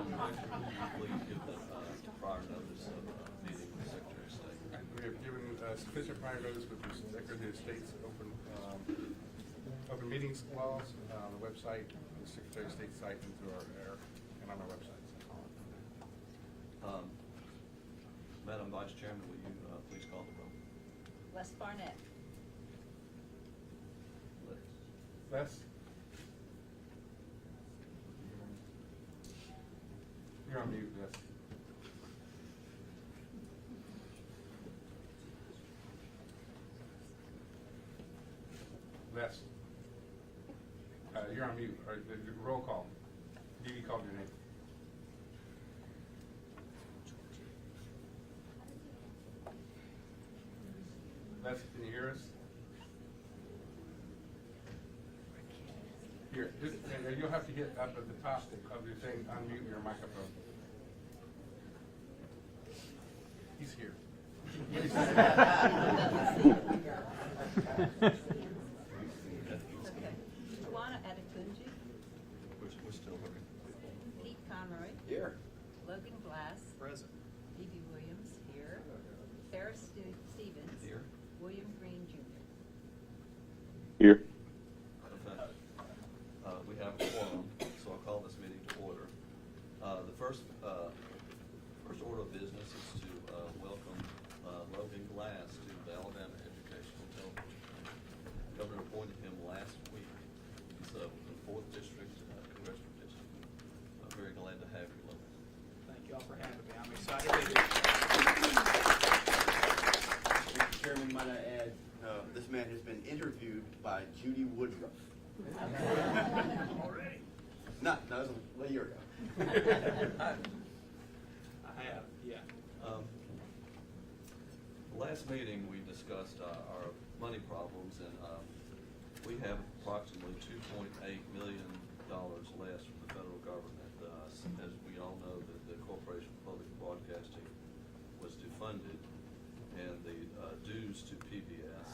Please give the prior notice of meeting with the Secretary of State. We have given sufficient prior notice with the Secretary of State's open meetings laws on the website, the Secretary of State's site, and through and on our website. Madam Vice Chairman, will you please call the roll? Les Barnett. Les? You're on mute, Les. Les? You're on mute. All right, roll call. Dee called your name. Les, can you hear us? Here, you'll have to hit up at the top of your thing, unmute your microphone. He's here. Tawana Adekunji. We're still looking. Pete Conroy. Here. Logan Glass. Present. Evie Williams here. Ferris Stevens. Here. William Green Jr. Here. Okay. We have a quorum, so I'll call this meeting to order. The first order of business is to welcome Logan Glass to the Alabama Educational Television. The Governor appointed him last week. He's the 4th District Congressional District. I'm very glad to have you, Logan. Thank you all for having me. I'm excited to be here. Mr. Chairman, might I add, this man has been interviewed by Judy Woodruff. Already? No, that was a year ago. I have, yeah. Last meeting, we discussed our money problems, and we have approximately $2.8 million less from the federal government. As we all know, the Corporation for Public Broadcasting was defunded, and the dues to PBS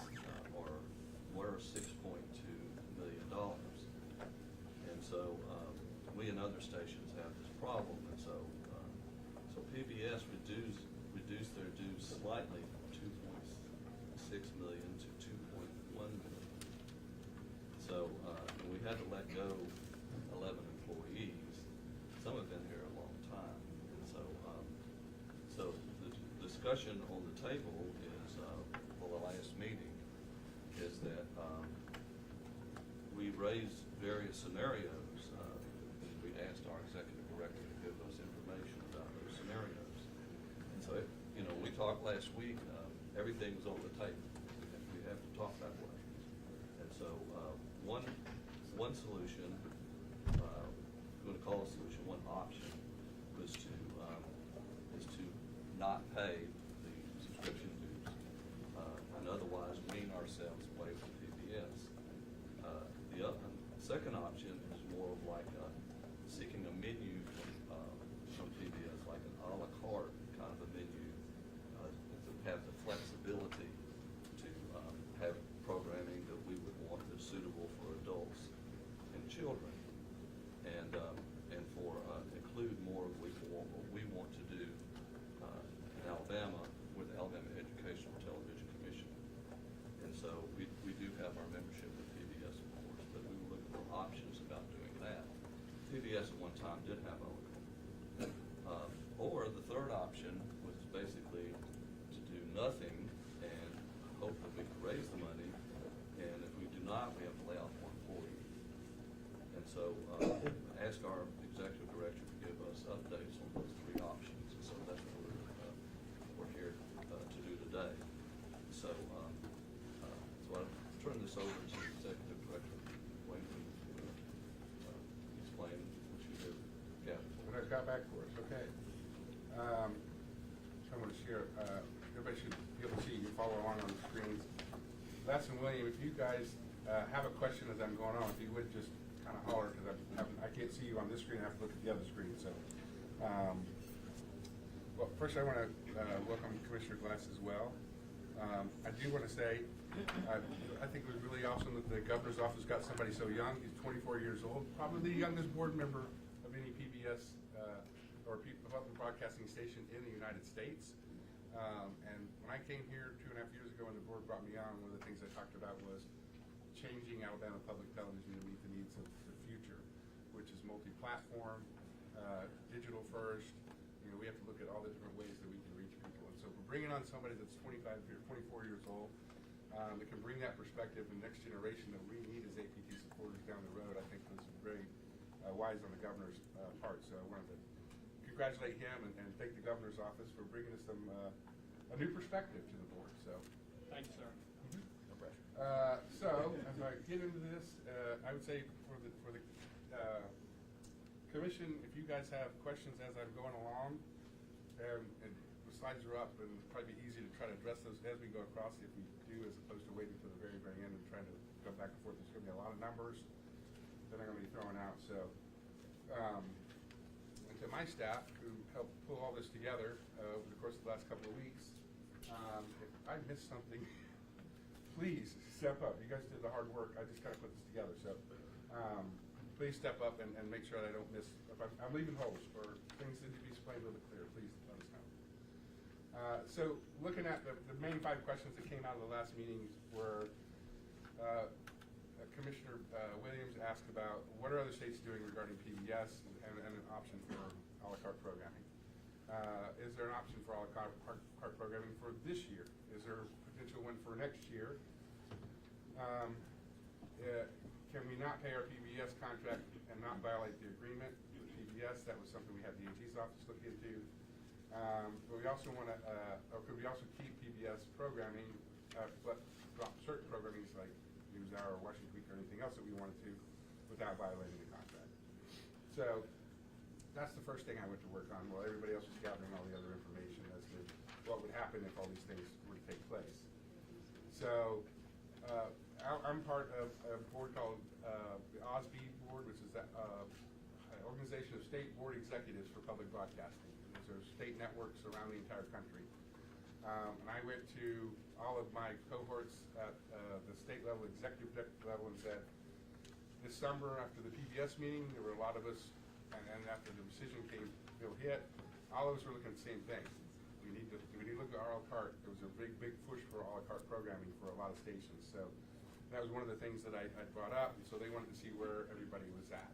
were $6.2 million. And so we and other stations have this problem, and so PBS reduced their dues slightly from $2.6 million to $2.1 million. So we had to let go 11 employees. Some have been here a long time, and so the discussion on the table is for the last meeting is that we raised various scenarios. We asked our executive director to give us information about those scenarios. And so, we talked last week, everything was on the table. We have to talk that way. And so one solution, I'm going to call a solution, one option, was to not pay the subscription dues and otherwise wean ourselves away from PBS. The second option is more of like seeking a menu from PBS, like an a la carte kind of a menu, to have the flexibility to have programming that we would want that's suitable for adults and children, and for include more of what we want to do in Alabama with the Alabama Educational Television Commission. And so we do have our membership with PBS, of course, but we were looking for options about doing that. PBS at one time did have Alabama. Or the third option was basically to do nothing and hope that we could raise the money, and if we do not, we have to lay off 140. And so ask our executive director to give us updates on those three options. And so that's what we're here to do today. So I'll turn this over to the executive director, Wayne, to explain what you did. Yeah. When I got back for us, okay. I'm going to share. Everybody should be able to see. You can follow along on the screens. Les and William, if you guys have a question as I'm going on, if you would just kind of holler, because I can't see you on this screen. I have to look at the other screen. So, well, first I want to welcome Commissioner Glass as well. I do want to say, I think it was really awesome that the governor's office got somebody so young. He's 24 years old, probably the youngest board member of any PBS or public broadcasting station in the United States. And when I came here 2.5 years ago and the board brought me on, one of the things I talked about was changing Alabama Public Television to meet the needs of the future, which is multi-platform, digital first. You know, we have to look at all the different ways that we can reach people. And so we're bringing on somebody that's 24 years old, that can bring that perspective and next generation that we need as APT supporters down the road. I think was very wise on the governor's part. So I wanted to congratulate him and thank the governor's office for bringing us some a new perspective to the board. So Thank you, sir. no pressure. So as I get into this, I would say for the commission, if you guys have questions as I'm going along, and the slides are up, and it'll probably be easy to try to address those as we go across, if we do, as opposed to waiting to the very, very end and trying to go back and forth. There's going to be a lot of numbers that I'm going to be throwing out. So, and to my staff who helped pull all this together over the course of the last couple of weeks, if I missed something, please step up. You guys did the hard work. I just kind of put this together. So, please step up and make sure that I don't miss. If I'm leaving holes or things that need to be explained a little bit clearer, please let us know. So looking at the main 5 questions that came out of the last meetings were Commissioner Williams asked about what are other states doing regarding PBS and an option for a la carte programming. Is there an option for a la carte programming for this year? Is there a potential one for next year? Can we not pay our PBS contract and not violate the agreement with PBS? That was something we had the AG's office look into. But we also want to, or could we also keep PBS programming, but drop certain programming like NewsHour or Washington Week or anything else that we wanted to without violating the contract? So that's the first thing I went to work on while everybody else was gathering all the other information as to what would happen if all these things were to take place. So I'm part of a board called the OSB board, which is an organization of state board executives for public broadcasting. These are state networks around the entire country. And I went to all of my cohorts at the state level, executive level, and said, this summer after the PBS meeting, there were a lot of us, and after the decision bill hit, all of us were looking at the same thing. We need to look at a la carte. There was a big push for a la carte programming for a lot of stations. So that was one of the things that I brought up, and so they wanted to see where everybody was at.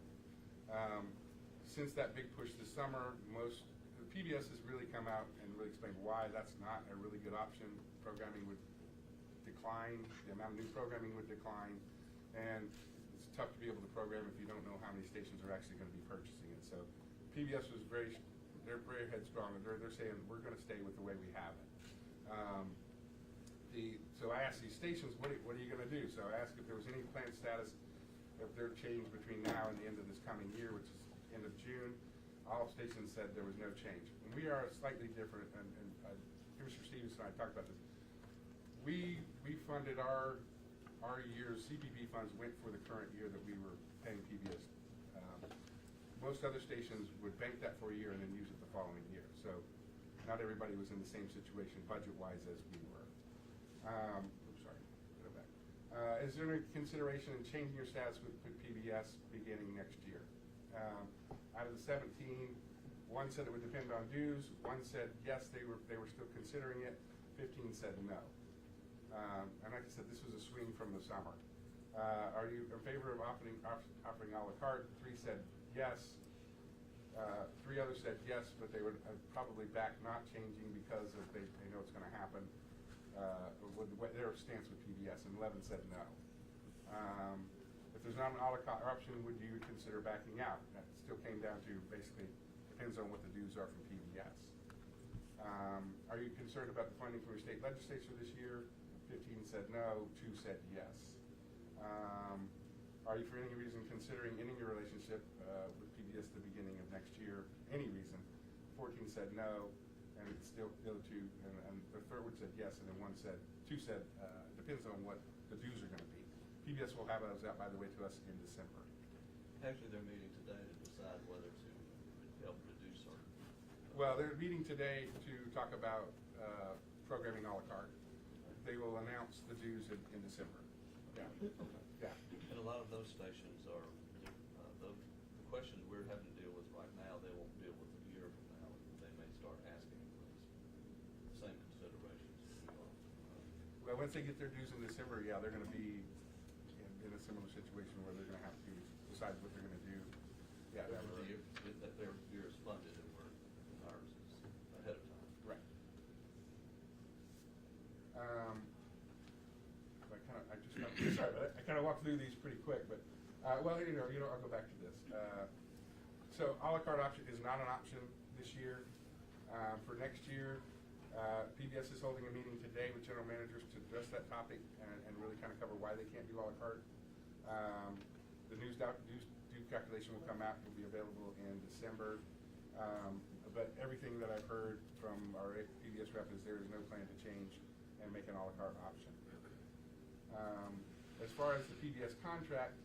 Since that big push this summer, the PBS has really come out and really explained why that's not a really good option. Programming would decline, the amount of new programming would decline, and it's tough to be able to program if you don't know how many stations are actually going to be purchasing it. So PBS was they're very headstrong, and they're saying we're going to stay with the way we have it. So I asked these stations, what are you going to do? So I asked if there was any planned status of their change between now and the end of this coming year, which is end of June. All stations said there was no change. And we are slightly different, and Commissioner Stevenson and I talked about this. We funded our year's CPP funds went for the current year that we were paying PBS. Most other stations would bank that for a year and then use it the following year. So not everybody was in the same situation budget-wise as we were. Oops, sorry, go back. Is there any consideration in changing your status with PBS beginning next year? Out of the 17, one said it would depend on dues. One said yes, they were still considering it. 15 said no. And like I said, this was a swing from the summer. Are you in favor of offering a la carte? 3 said yes. 3 others said yes, but they would probably back not changing because they know it's going to happen. With their stance with PBS, and 11 said no. If there's not an a la carte option, would you consider backing out? That still came down to basically depends on what the dues are from PBS. Are you concerned about the funding from your state legislature this year? 15 said no, 2 said yes. Are you for any reason considering ending your relationship with PBS at the beginning of next year? Any reason? 14 said no, and it's still the other 2, and the third one said yes, and then 2 said depends on what the dues are going to be. PBS will have those out, by the way, to us in December. Actually, they're meeting today to decide whether to help reduce or. Well, they're meeting today to talk about programming a la carte. They will announce the dues in December. Yeah. Yeah. And a lot of those stations are, the questions we're having to deal with right now, they won't deal with a year from once they get their dues in December, yeah, they're gonna be in a similar situation where they're gonna have to decide what they're gonna do. Yeah, that But would the year, that their year is funded and ours is ahead of time. right. I just got, sorry, but I kind of walked through these pretty quick, but, well, I'll go back to this. So a la carte option is not an option this year. For next year, PBS is holding a meeting today with general managers to address that topic and really kind of cover why they can't do a la carte. The dues calculation will come out, will be available in December. But everything that I've heard from our PBS rep is there is no plan to change and make an a la carte option. As far as the PBS contract,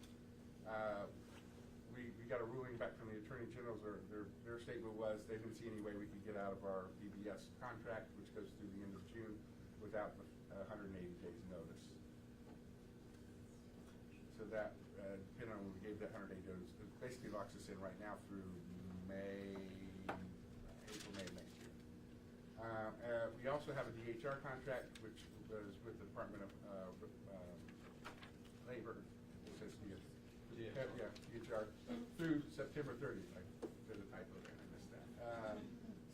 we got a ruling back from the Attorney General's, their statement was they didn't see any way we could get out of our PBS contract, which goes through the end of June, without 180 days notice. So that, depending on when we gave that 100-day notice, it basically locks us in right now through April, May of next year. We also have a DHR contract, which was with the Department of Labor. It says DHR through September 30th. There's a typo there, I missed that.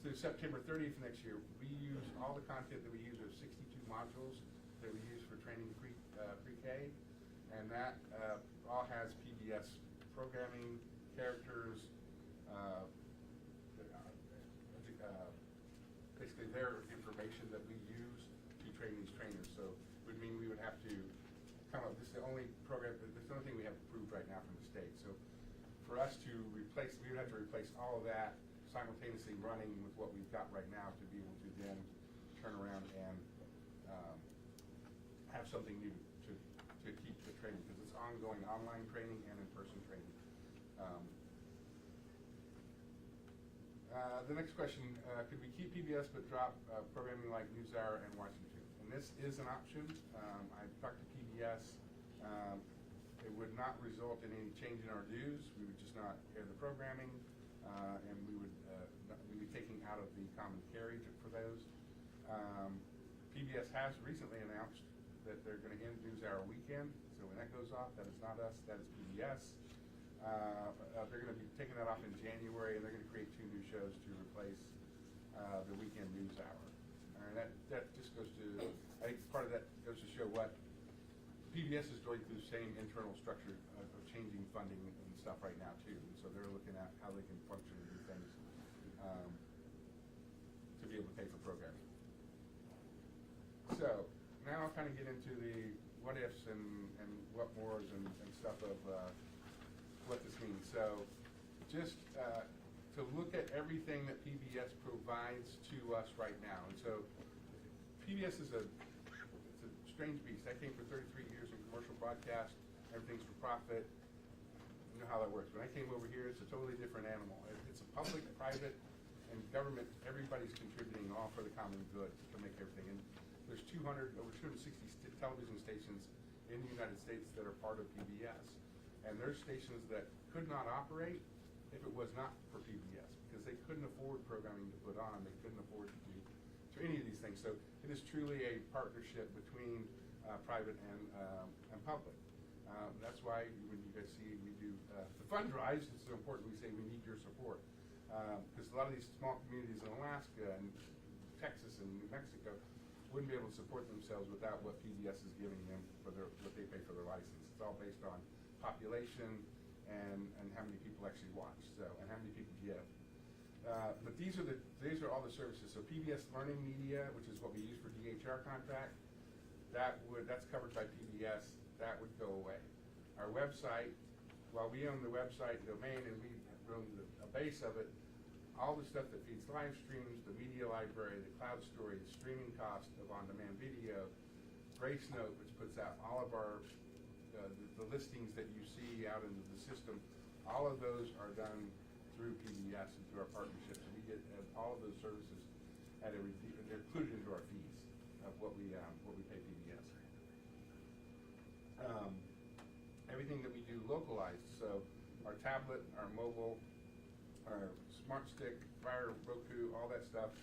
Through September 30th next year, we use all the content that we use are 62 modules that we use for training pre-K, and that all has PBS programming, characters, basically their information that we use to train these trainers. So it would mean we would have to come up, this is the only program, this is the only thing we have approved right now from the state. So for us to replace, we would have to replace all of that simultaneously running with what we've got right now to be able to then turn around and have something new to keep the training, because it's ongoing online training and in-person training. The next question, could we keep PBS but drop programming like NewsHour and Washington? And this is an option. I talked to PBS. It would not result in any change in our dues. We would just not air the programming, and we would be taking out of the common carriage for those. PBS has recently announced that they're going to end NewsHour weekend. So when that goes off, that is not us, that is PBS. They're going to be taking that off in January, and they're going to create 2 new shows to replace the weekend NewsHour. And that just goes to, I think part of that goes to show what PBS is going through the same internal structure of changing funding and stuff right now too. And so they're looking at how they can function and do things to be able to pay for programming. So now I'll kind of get into the what ifs and what mores and stuff of what this means. So just to look at everything that PBS provides to us right now. And so PBS is it's a strange beast. I came for 33 years in commercial broadcast. Everything's for profit. You know how that works. When I came over here, it's a totally different animal. It's a public, private, and government. Everybody's contributing all for the common good to make everything. And there's over 260 television stations in the United States that are part of PBS. And there's stations that could not operate if it was not for PBS, because they couldn't afford programming to put on. They couldn't afford to do any of these things. So it is truly a partnership between private and public. That's why when you guys see we do the fund drives, it's so important we say we need your support. Because a lot of these small communities in Alaska and Texas and New Mexico wouldn't be able to support themselves without what PBS is giving them for what they pay for their license. It's all based on population and how many people actually watch, and how many people give. But these are all the services. So PBS Learning Media, which is what we use for DHR contract, that's covered by PBS. That would go away. Our website, while we own the website domain and we own a base of it, all the stuff that feeds live streams, the media library, the cloud storage, the streaming cost of on-demand video, Grace Note, which puts out all of our the listings that you see out into the system, all of those are done through PBS and through our partnerships. We get all of those services they're included into our fees of what we pay PBS. Everything that we do localized, so our tablet, our mobile, our smart stick, Fire, Roku, all that stuff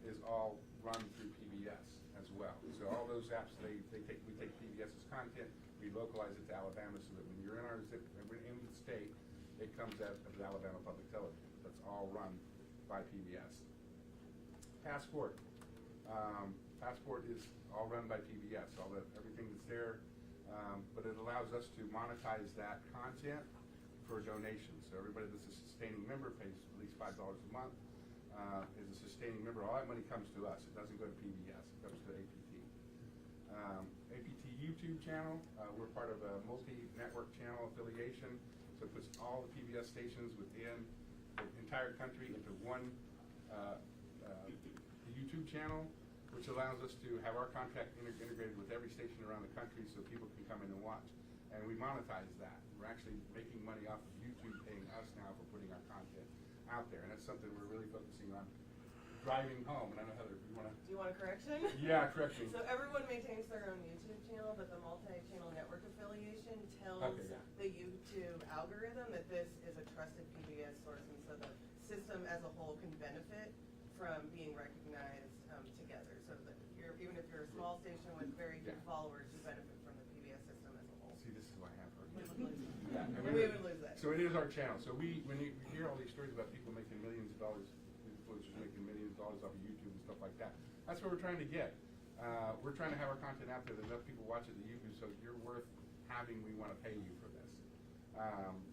is all run through PBS. as well. So all those apps, we take PBS's content, we localize it to Alabama so that when you're in our zip, when we're in the state, it comes out of Alabama Public Television. That's all run by PBS. Passport. Passport is all run by PBS, everything that's there, but it allows us to monetize that content for donations. So everybody that's a sustaining member pays at least $5 a month, is a sustaining member. All that money comes to us. It doesn't go to PBS. It goes to APT. APT YouTube channel, we're part of a multi-network channel affiliation, so it puts all the PBS stations within the entire country into one YouTube channel, which allows us to have our contract integrated with every station around the country so people can come in and watch. And we monetize that. We're actually making money off of YouTube paying us now for putting our content out there. And that's something we're really focusing on driving home. And I know, Heather, if you want to... Do you want a correction? Yeah, correct me. So everyone maintains their own YouTube channel, but the multi-channel network affiliation tells the YouTube algorithm that this is a trusted PBS source, and so the system as a whole can benefit from being recognized together. So that even if you're a small station with very good followers, you benefit from the PBS system as a whole. See, this is why I have her. We would lose that. Yeah, and We would lose that. So it is our channel. So when you hear all these stories about people making millions of dollars, influencers making millions of dollars off of YouTube and stuff like that, that's what we're trying to get. We're trying to have our content out there that enough people watch it that YouTube, so if you're worth having, we want to pay you for this.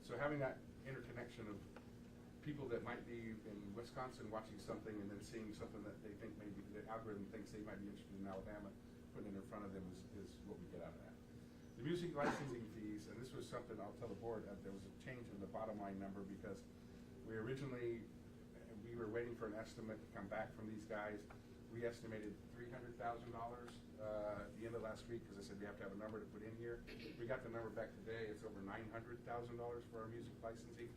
So having that interconnection of people that might be in Wisconsin watching something and then seeing something that they think maybe the algorithm thinks they might be interested in Alabama, putting it in front of them is what we get out of that. The music licensing fees, and this was something I'll tell the board, there was a change in the bottom line number because we were waiting for an estimate to come back from these guys. We estimated $300,000 at the end of last week because I said we have to have a number to put in here. We got the number back today. It's over $900,000 for our music licensing.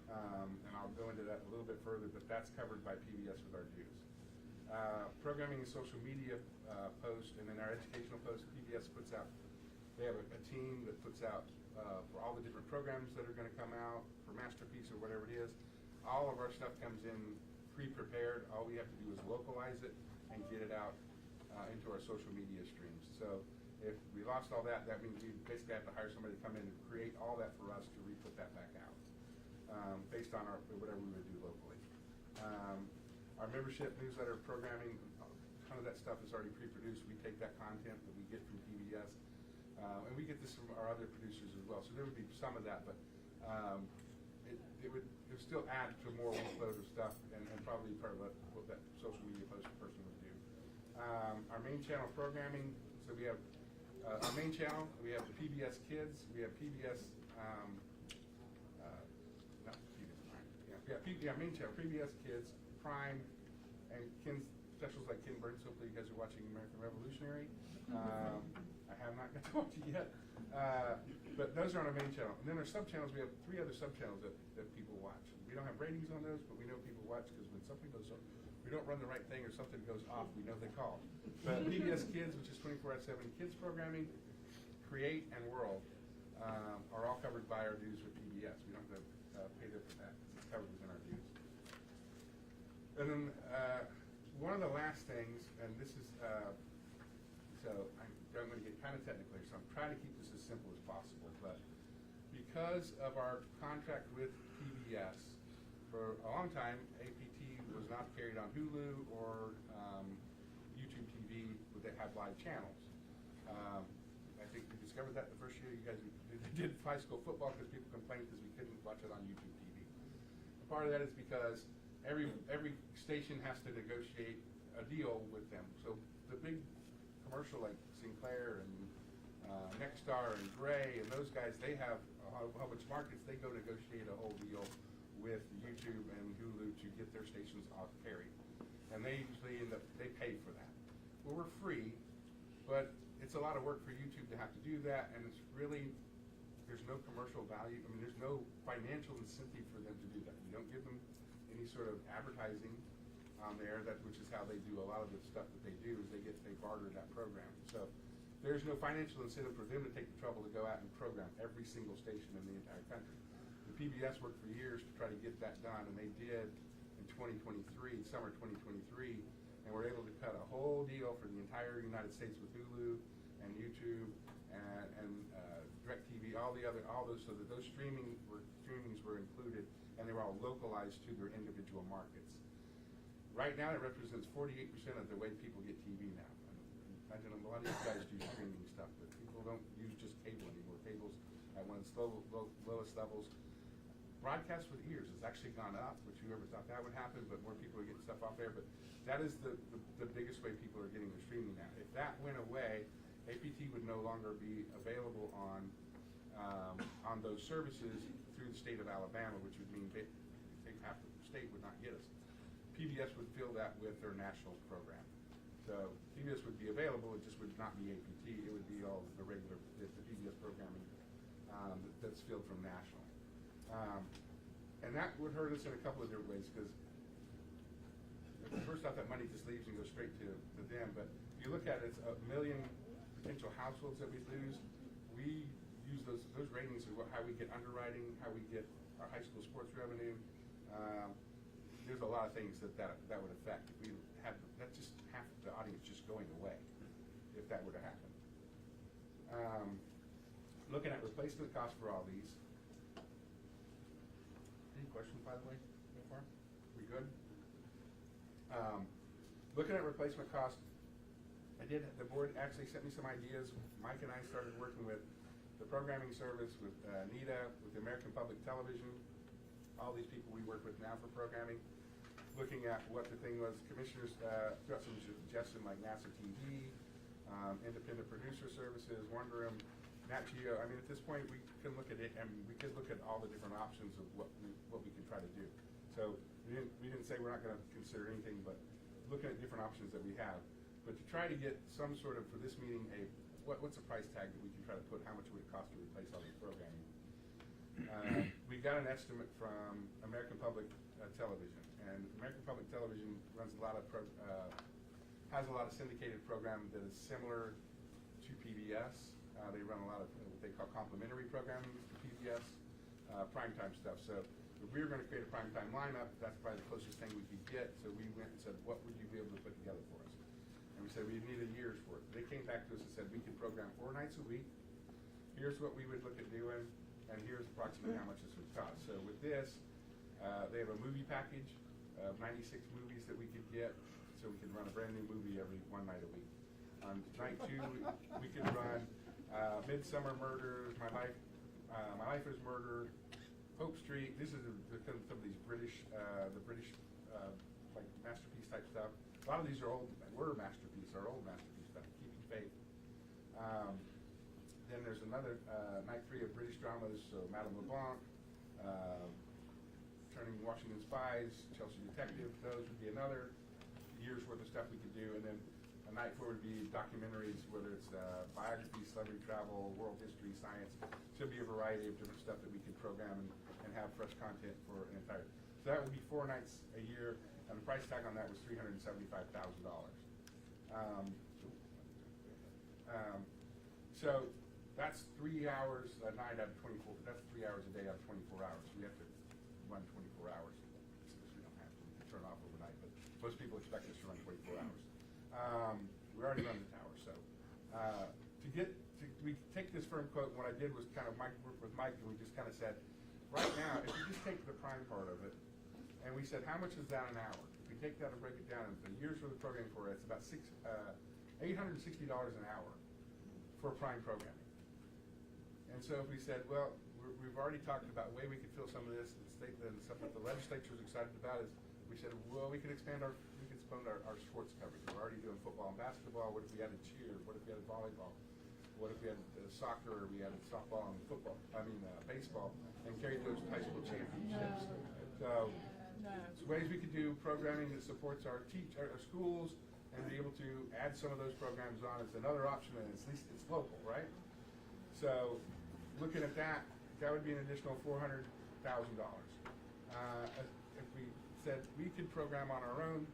And I'll go into that a little bit further, but that's covered by PBS with our dues. Programming and social media post, and then our educational post, PBS puts out, they have a team that puts out for all the different programs that are going to come out, for Masterpiece or whatever it is. All of our stuff comes in pre-prepared. All we have to do is localize it and get it out into our social media streams. So if we lost all that, that means we basically have to hire somebody to come in and create all that for us to re-put that back out. Based on whatever we would do locally. Our membership newsletter programming, a ton of that stuff is already pre-produced. We take that content that we get from PBS, and we get this from our other producers as well. So there would be some of that, but it would still add to more workload of stuff, and probably part of what that social media post person would do. Our main channel programming, so we have our main channel, we have the PBS Kids, we have PBS main channel, PBS Kids, Prime, and Ken's specials like Ken Burns. Hopefully you guys are watching American Revolutionary. I have not got to watch it yet. But those are on our main channel. And then our sub-channels, we have 3 other sub-channels that people watch. We don't have ratings on those, but we know people watch because when something goes on, we don't run the right thing or something goes off, we know they call. But PBS Kids, which is 24/7 kids programming, Create, and World are all covered by our dues with PBS. We don't have to pay them for that. It's covered within our dues. And then one of the last things, and this is, so I'm going to get kind of technical here, so I'm trying to keep this as simple as possible, but because of our contract with PBS, for a long time, APT was not carried on Hulu or YouTube TV that had live channels. I think we discovered that the first year you guys did high school football because people complained because we couldn't watch it on YouTube TV. Part of that is because every station has to negotiate a deal with them. So the big commercial like Sinclair and Nexstar and Gray and those guys, they have how much markets, they go negotiate a whole deal with YouTube and Hulu to get their stations off carried. And they usually end up, they pay for that. Well, we're free, but it's a lot of work for YouTube to have to do that, and it's really, there's no commercial value. I mean, there's no financial incentive for them to do that. We don't give them any sort of advertising on there, which is how they do a lot of the stuff that they do, is they barter that program. So there's no financial incentive for them to take the trouble to go out and program every single station in the entire country. The PBS worked for years to try to get that done, and they did in 2023, summer 2023, and we're able to cut a whole deal for the entire United States with Hulu and YouTube and DirecTV, all those, so that those streamings were included, and they were all localized to their individual markets. Right now, it represents 48% of the way people get TV now. Imagine a lot of you guys do streaming stuff, but people don't use just cable anymore. Cable's at one of its lowest levels. Broadcast with ears has actually gone up, which whoever thought that would happen, but more people are getting stuff off there. But that is the biggest way people are getting their streaming now. If that went away, APT would no longer be available on those services through the state of Alabama, which would mean half the state would not get us. PBS would fill that with their national program. So PBS would be available, it just would not be APT, it would be all the regular, the PBS programming that's filled from national. And that would hurt us in a couple of different ways, because first off, that money just leaves and goes straight to them, but if you look at it, it's 1 million potential households that we lose. We use those ratings as how we get underwriting, how we get our high school sports revenue. There's a lot of things that would affect. If we had that's just half the audience just going away, if that were to happen. Looking at replacement costs for all these. Any questions, by the way, so far? We good? Looking at replacement costs, the board actually sent me some ideas. Mike and I started working with the programming service, with NITA, with the American Public Television, all these people we work with now for programming, looking at what the thing was. Commissioners threw out some suggestions like NASA TV, independent producer services, Wonder Room, Nat Geo. I mean, at this point, we can look at it, and we could look at all the different options of what we can try to do. So we didn't say we're not going to consider anything, but looking at different options that we have. But to try to get some sort of, for this meeting, what's a price tag that we can try to put, how much would it cost to replace all this programming? We got an estimate from American Public Television, and American Public Television runs a lot of has a lot of syndicated programming that is similar to PBS. They run a lot of what they call complementary programming to PBS, primetime stuff. So if we were going to create a primetime lineup, that's probably the closest thing we could get. So we went and said, what would you be able to put together for us? And we said we need a year's worth. They came back to us and said we could program 4 nights a week. Here's what we would look at doing, and here's approximately how much this would cost. So with this, they have a movie package of 96 movies that we could get, so we can run a brand new movie every 1 night a week. On night 2, we could run Midsummer Murders, My Life is Murder, Hope Street. This is some of these British, like masterpiece type stuff. A lot of these are old masterpiece stuff. Keeping Faith. Then there's another night 3 of British dramas, so Madame LeBlanc, Turning Washington Spies, Chelsea Detective. Those would be another year's worth of stuff we could do, and then a night 4 would be documentaries, whether it's biography, celebrity travel, world history, science. So it'd be a variety of different stuff that we could program and have fresh content for an entire. So that would be 4 nights a year, and the price tag on that was $375,000. So that's 3 hours a night out of 24. That's 3 hours a day out of 24 hours. We have to run 24 hours. We don't have to. We can turn off overnight, but most people expect us to run 24 hours. We already run the tower, so we take this firm quote. And what I did was kind of work with Mike, and we just kind of said, right now, if we just take the prime part of it, and we said, how much is that an hour? If we take that and break it down into the years worth of programming for it, it's about $860 an hour for prime programming. And so if we said, well, we've already talked about a way we could fill some of this, and stuff that the legislature is excited about is, we said, well, we could expand our sports coverage. We're already doing football and basketball. What if we added cheer? What if we added volleyball? What if we added soccer, or we added softball and baseball, and carried those high school championships? So it's ways we could do programming that supports our schools, and be able to add some of those programs on is another option, and at least it's local, right? So looking at that, that would be an additional $400,000. If we said we could program on our own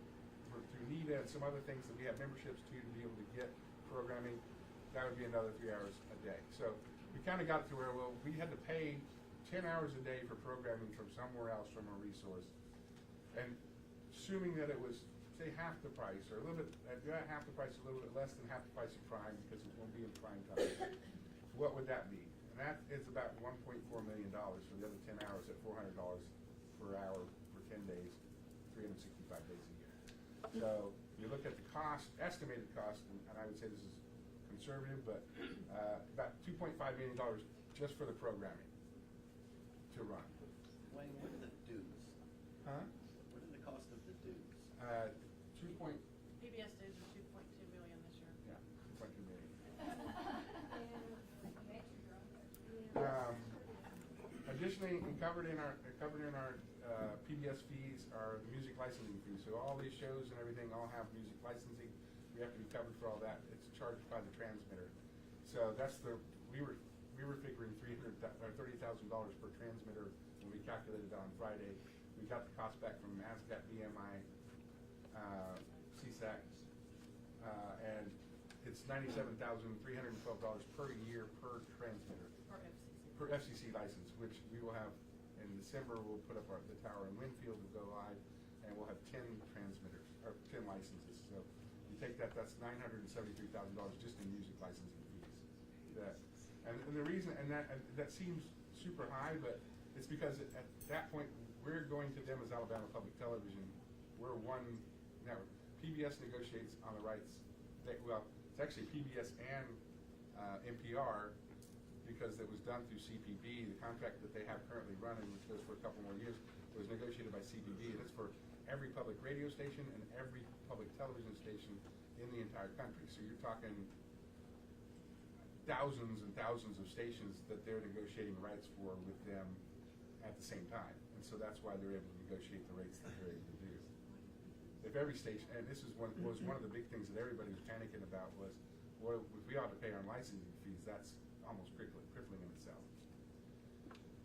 through NITA and some other things that we have memberships to be able to get programming, that would be another 3 hours a day. So we kind of got to where, well, we had to pay 10 hours a day for programming from somewhere else, from a resource. And assuming that it was say half the price, or a little bit, half the price, a little bit less than half the price of prime, because it won't be in prime time, what would that be? And that is about $1.4 million for the other 10 hours at $400 per hour for 10 days, 365 days a year. So you look at the cost, estimated cost, and I would say this is conservative, but about $2.5 million just for the programming to run. Wayne, what are the dues? Huh? What are the cost of the dues? 2 point, PBS dues are 2.2 million this year. yeah, 2.2 million. Additionally, covered in our PBS fees are the music licensing fees. So all these shows and everything all have music licensing. We have to be covered for all that. It's charged by the transmitter. So that's we were figuring $30,000 per transmitter when we calculated it on Friday. We got the cost back from ASCAP, BMI, CSAC, and it's $97,312 per year per transmitter. Or FCC. Per FCC license, which we will have in December. We'll put up the tower in Winfield will go live, and we'll have 10 transmitters, or 10 licenses. So you take that, that's $973,000 just in music licensing fees. And the reason, and that seems super high, but it's because at that point, we're going to them as Alabama Public Television. We're one network. PBS negotiates on the rights. Well, it's actually PBS and NPR, because it was done through CPB. The contract that they have currently running, which goes for a couple more years, was negotiated by CPB, and it's for every public radio station and every public television station in the entire country. So you're talking thousands and thousands of stations that they're negotiating rights for with them at the same time. And so that's why they're able to negotiate the rates that they're able to do. If every station, and this was one of the big things that everybody was panicking about was, well, if we ought to pay our licensing fees, that's almost crippling in itself.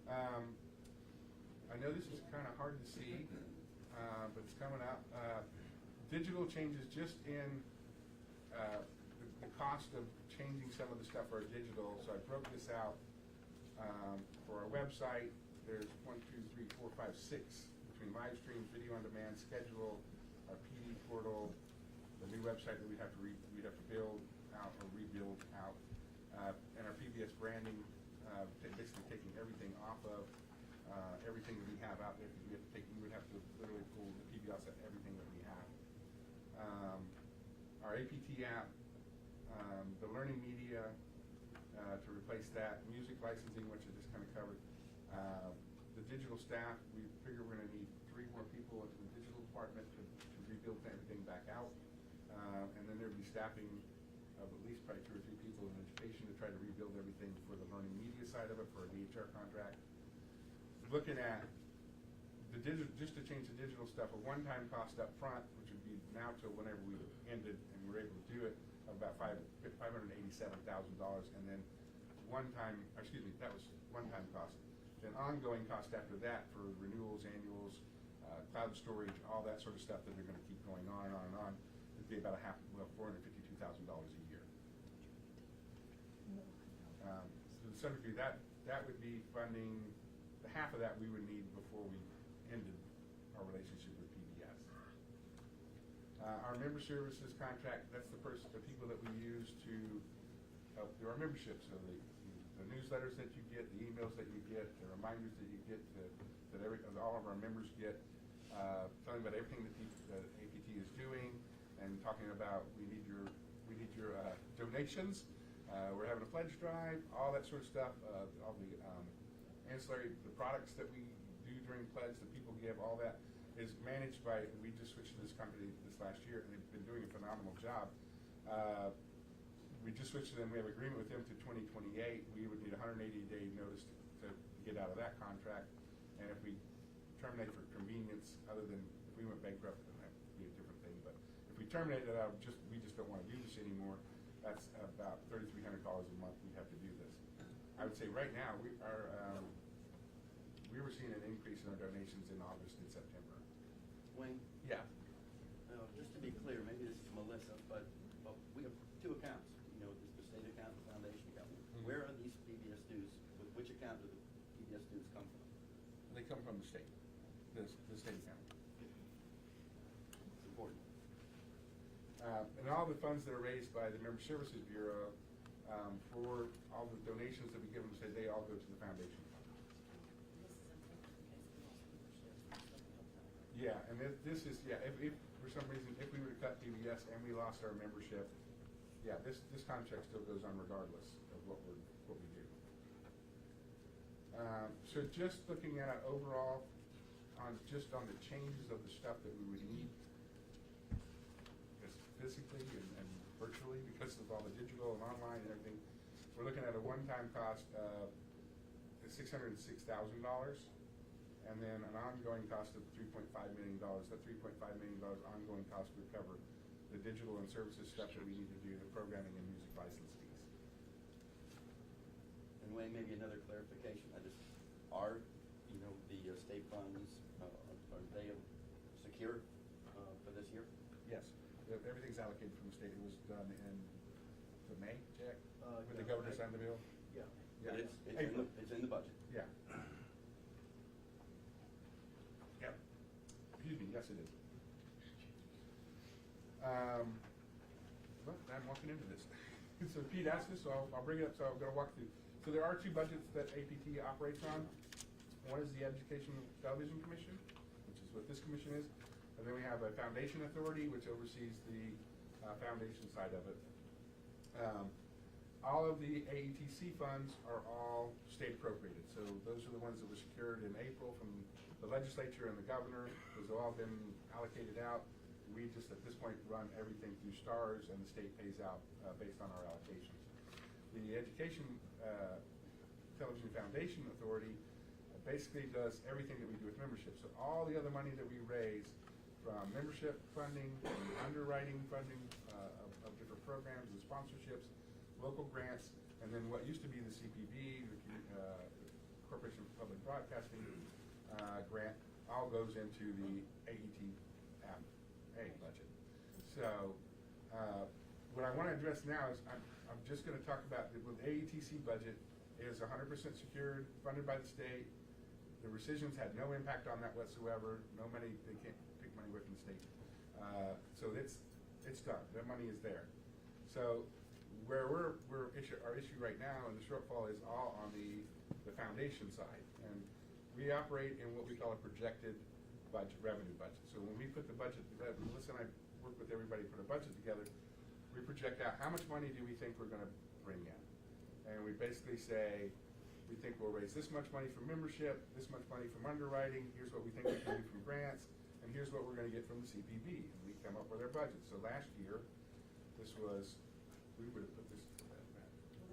I know this is kind of hard to see, but it's coming up. Digital changes just in the cost of changing some of the stuff for our digital. So I broke this out for our website. There's 1, 2, 3, 4, 5, 6 between live streams, video on demand, schedule, our PD portal, the new website that we'd have to build out or rebuild out, and our PBS branding, basically taking everything off of everything that we have out there. We would have to literally pull the PBS at everything that we have. Our APT app, the learning media, to replace that, music licensing, which I just kind of covered. The digital staff, we figure we're going to need 3 more people into the digital department to rebuild everything back out. And then there'd be staffing of at least probably 2 or 3 people in education to try to rebuild everything for the learning media side of it, for the HR contract. Looking at the digital, just to change the digital stuff, a one-time cost up front, which would be now till whenever we ended and we're able to do it, of about $587,000, and then that was one-time cost. Then ongoing cost after that for renewals, annuals, cloud storage, all that sort of stuff that are going to keep going on and on and on. It'd be about $452,000 a year. So to some degree, that would be funding. The half of that we would need before we ended our relationship with PBS. Our member services contract, that's the people that we use to help do our membership. So the newsletters that you get, the emails that you get, the reminders that you get, that all of our members get, telling about everything that APT is doing, and talking about we need your donations. We're having a pledge drive, all that sort of stuff. All the ancillary, the products that we do during pledge that people give, all that is managed by. We just switched to this company this last year, and they've been doing a phenomenal job. We just switched to them. We have an agreement with them to 2028. We would need a 180-day notice to get out of that contract. And if we terminate for convenience, other than if we went bankrupt, that would be a different thing. But if we terminate it out, we just don't want to do this anymore, that's about $3,300 a month we have to do this. I would say right now, we were seeing an increase in our donations in August and September. Wayne? Yeah. Just to be clear, maybe this is Melissa, but we have 2 accounts. You know, there's the state account, the foundation account. Mm-hmm. Where are these PBS dues? Which account do the PBS dues come from? They come from the state, the state account. It's important. And all the funds that are raised by the Member Services Bureau, for all the donations that we give them, say they all go to the foundation fund. This is important in case we lost membership, so we don't have. Yeah, and this is, yeah, if for some reason, if we were to cut PBS and we lost our membership, yeah, this contract still goes on regardless of what we do. So just looking at it overall, on the changes of the stuff that we would need, just physically and virtually, because of all the digital and online and everything, we're looking at a one-time cost of $606,000, and then an ongoing cost of $3.5 million. That $3.5 million ongoing cost would cover the digital and services stuff that we need to do, the programming and music license fees. And Wayne, maybe another clarification, the state funds, are they secure, for this year? Yes, everything's allocated from the state. It was done in May, Jack? When the Yeah. governor signed the bill? Yeah. Yeah. But it's in the budget. Yeah. Yep. Excuse me, yes it is. Well, I'm walking into this. So Pete asked this, so I'll bring it up, so I'm gonna walk through. So there are two budgets that APT operates on. One is the Education Television Commission, which is what this commission is. And then we have a foundation authority, which oversees the foundation side of it. All of the AETC funds are all state appropriated. So those are the ones that were secured in April from the legislature and the governor. Those have all been allocated out. We just, at this point, run everything through STARS, and the state pays out based on our allocations. The Education Television Foundation Authority basically does everything that we do with membership. So all the other money that we raise from membership funding, from underwriting funding of different programs and sponsorships, local grants, and then what used to be the CPB, the Corporation for Public Broadcasting grant, all goes into the AET budget. So what I want to address now is I'm just going to talk about the AETC budget is 100% secured, funded by the state. The rescissions had no impact on that whatsoever. No money, they can't pick money away from the state. So it's done. That money is there. So where our issue right now and the shortfall is all on the foundation side. And we operate in what we call a projected revenue budget. So when we put the budget, Melissa and I work with everybody to put a budget together, we project out how much money do we think we're going to bring in. And we basically say, we think we'll raise this much money from membership, this much money from underwriting, here's what we think we can do from grants, and here's what we're going to get from the CPB. And we come up with our budget. So last year, this was, we would have put this, Well,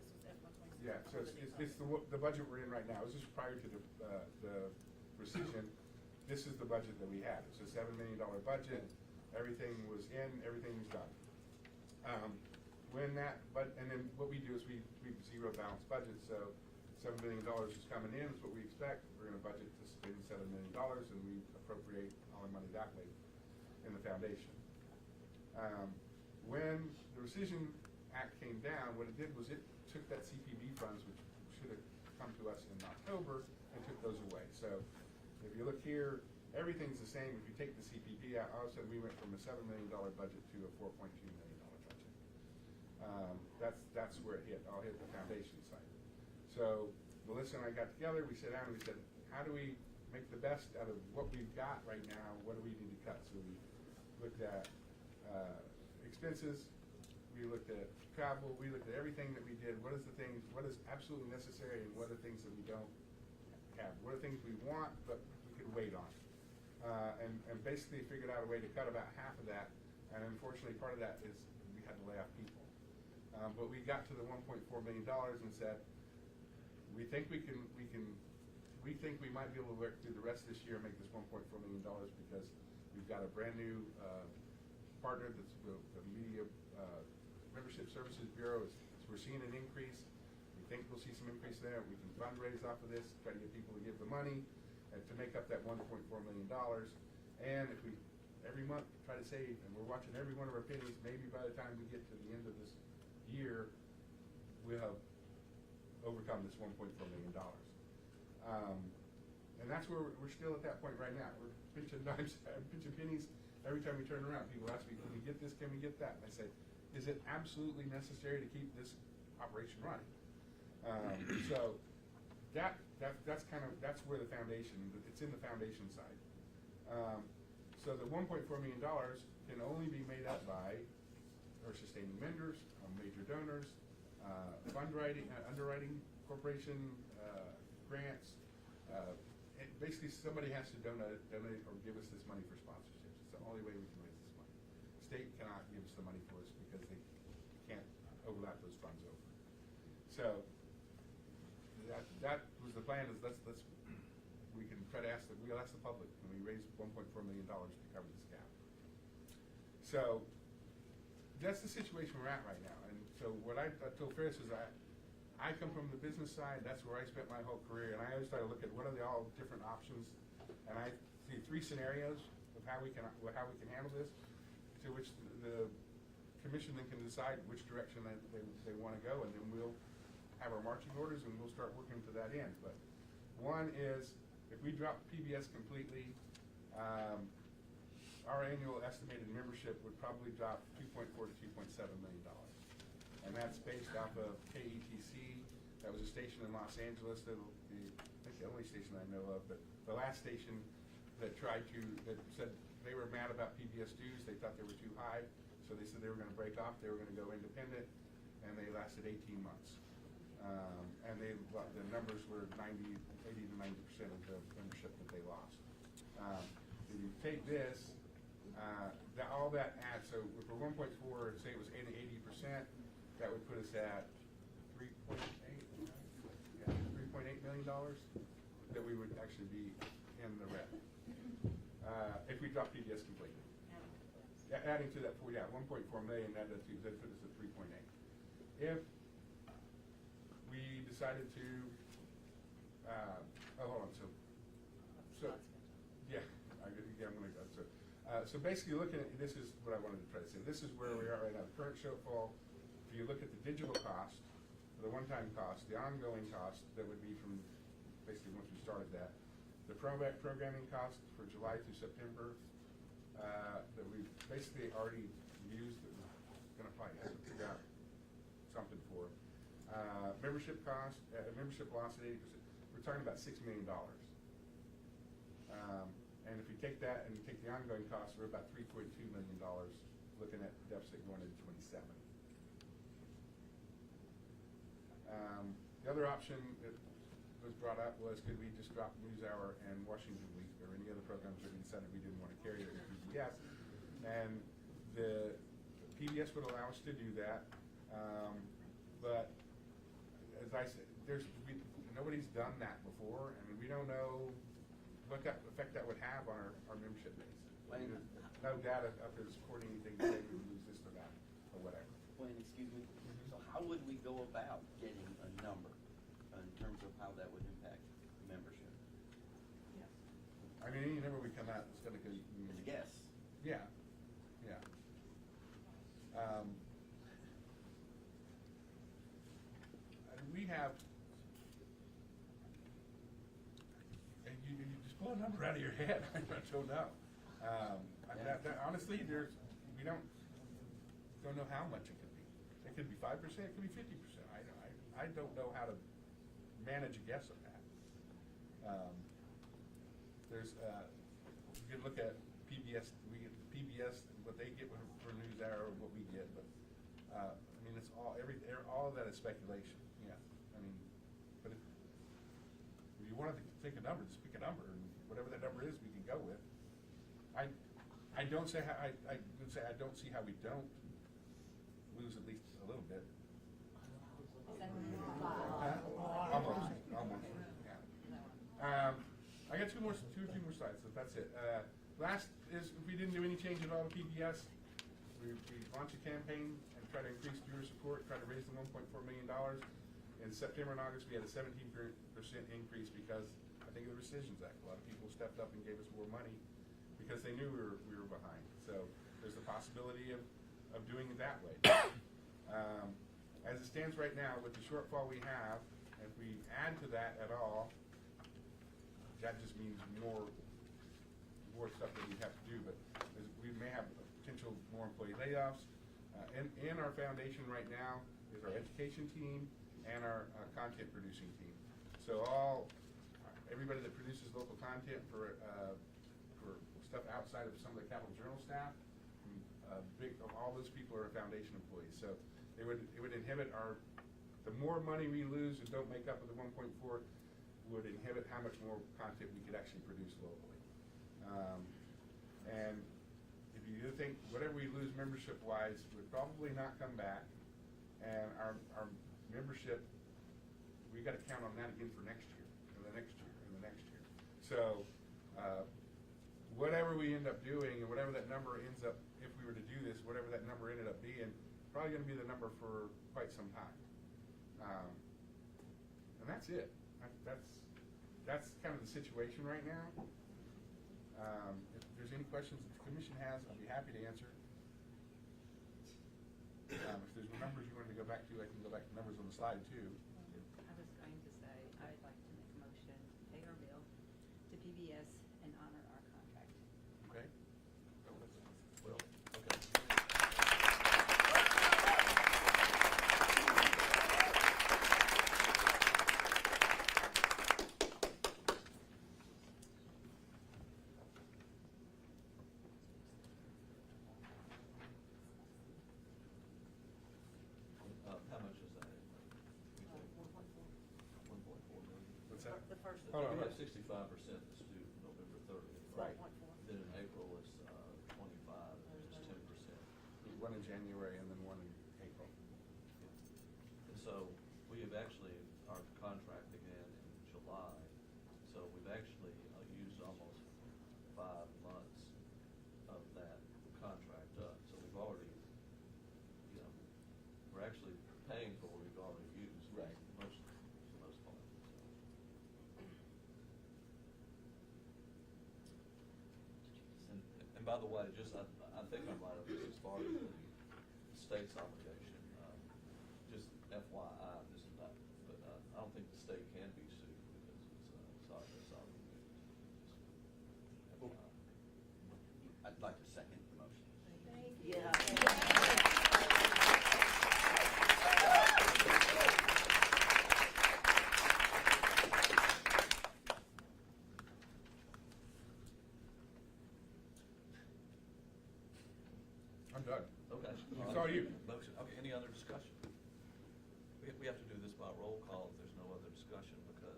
this was FY 26. yeah, so it's the budget we're in right now. This is prior to the rescission. This is the budget that we had. It's a $7 million budget. Everything was in, everything was done. And then what we do is we zero balance budget. So $7 million is coming in, is what we expect. We're going to budget to spend $7 million, and we appropriate all the money that way in the foundation. When the rescission act came down, what it did was it took that CPB funds, which should have come to us in October, and took those away. So if you look here, everything's the same. If you take the CPB out, all of a sudden we went from a $7 million budget to a $4.2 million budget. That's where it hit. I'll hit the foundation side. So Melissa and I got together. We sat down and we said, how do we make the best out of what we've got right now? What do we need to cut? So we looked at expenses. We looked at travel. We looked at everything that we did. What is absolutely necessary, and what are things that we don't have? What are things we want but we could wait on? And basically figured out a way to cut about half of that. And unfortunately, part of that is we had to lay off people. But we got to the $1.4 million and said, we think we might be able to work through the rest of this year and make this $1.4 million because we've got a brand new partner that's the Media Membership Services Bureau. We're seeing an increase. We think we'll see some increase there. We can fundraise off of this, try to get people to give the money to make up that $1.4 million. And if we every month try to save, and we're watching every one of our pennies, maybe by the time we get to the end of this year, we'll have overcome this $1.4 million. And that's where we're still at that point right now. We're pinching pennies every time we turn around, people ask me, can we get this, can we get that? And I say, is it absolutely necessary to keep this operation running? So that's kind of, that's where the foundation, it's in the foundation side. So the $1.4 million can only be made up by our sustaining vendors, major donors, underwriting corporation, grants. Basically, somebody has to donate or give us this money for sponsorships. It's the only way we can raise this money. State cannot give us the money for us because they can't overlap those funds over. So that was the plan. Is let's we can try to we'll ask the public, and we raise $1.4 million to cover this gap. So that's the situation we're at right now. And so what I told Ferris is I come from the business side. That's where I spent my whole career, and I always try to look at what are the all different options, and I see 3 scenarios of how we can handle this, to which the commission then can decide which direction they want to go, and then we'll have our marching orders and we'll start working to that end. But one is, if we drop PBS completely, our annual estimated membership would probably drop $2.4 to $2.7 million. And that's based off of KETC. That was a station in Los Angeles, I think the only station I know of, but the last station that said they were mad about PBS dues. They thought they were too high, so they said they were going to break off, they were going to go independent, and they lasted 18 months. And the numbers were 80 to 90% of the membership that they lost. If you take this, all that adds, so for 1.4, say it was 80%, that would put us at $3.8 million that we would actually be in the red if we drop PBS completely. Adding to that, 1.4 million, that put us at 3.8. If we decided to, hold on, so yeah, I'm gonna go. So basically, looking at this is what I wanted to try to say. This is where we are right now. Current shortfall. If you look at the digital cost, the one-time cost, the ongoing cost that would be from basically once we started that, the programming cost for July through September that we've basically already used, that we're going to probably have to figure out something for. Membership cost, membership loss at 80%. We're talking about $6 million. And if you take that and you take the ongoing costs, we're about $3.2 million, looking at deficit going into 27. The other option that was brought up was, could we just drop NewsHour and Washington Week or any other programs that we decided we didn't want to carry it with PBS? And the PBS would allow us to do that, but as I said, nobody's done that before, and we don't know what effect that would have on our membership base. Wayne, No data up there supporting anything to say we lose this or that or whatever. Wayne, excuse me. So how would we go about getting a number in terms of how that would impact membership? I mean, any number we come out, it's going to go. It's a guess. Yeah, yeah. We have, and you just pull a number out of your head. I don't know. Honestly, we don't know how much it could be. It could be 5%. It could be 50%. I don't know how to manage a guess of that. You can look at PBS. We get PBS, what they get for NewsHour, what we get, but I mean, it's all of that is speculation. Yeah, I mean, but if you wanted to pick a number, just pick a number, and whatever that number is, we can go with. I don't say how I would say I don't see how we don't lose at least a little bit. Almost. Yeah. I got two or three more slides, so that's it. Last is, if we didn't do any change at all to PBS, we launched a campaign and try to increase viewer support, try to raise the $1.4 million. In September and August, we had a 17% increase because I think of the Rescissions Act. A lot of people stepped up and gave us more money because they knew we were behind. So there's the possibility of doing it that way. As it stands right now, with the shortfall we have, if we add to that at all, that just means more more stuff that we have to do, but we may have potential more employee layoffs. In our foundation right now is our education team and our content producing team. So everybody that produces local content for stuff outside of some of the Capital Journal staff, all those people are foundation employees. So it would inhibit the more money we lose and don't make up with the 1.4 would inhibit how much more content we could actually produce locally. And if you think whatever we lose membership-wise would probably not come back, and our membership, we got to count on that again for next year, and the next year, and the next year. So whatever we end up doing, and whatever that number ends up, if we were to do this, whatever that number ended up being, probably going to be the number for quite some time. And that's it. That's kind of the situation right now. If there's any questions that the commission has, I'll be happy to answer. If there's numbers you wanted to go back to, I can go back to numbers on the slide too. I was going to say, I'd like to make a motion, pay our bill to PBS and honor our contract. Okay? Well, okay. How much is that? 1.4. 1.4 million. What's that? The first. Hold on, We hold have 65% that's due November 30th. Right. 1.4. Then in April it's 25, which is 10%. One in January and then one in April. And so we have actually, our contract began in July, so we've actually used almost 5 months of that contract up. So we've already, we're actually paying for what we've already used. Right. For the most part. And by the way, I think I'm right on this as far as the state's obligation. Just FYI, this is not, but I don't think the state can be sued because it's sovereign. Well, I'd like to second the motion. Thank you. Yeah. I'm done. Okay. It's all you. Motion, okay, any other discussion? We have to do this by roll call if there's no other discussion because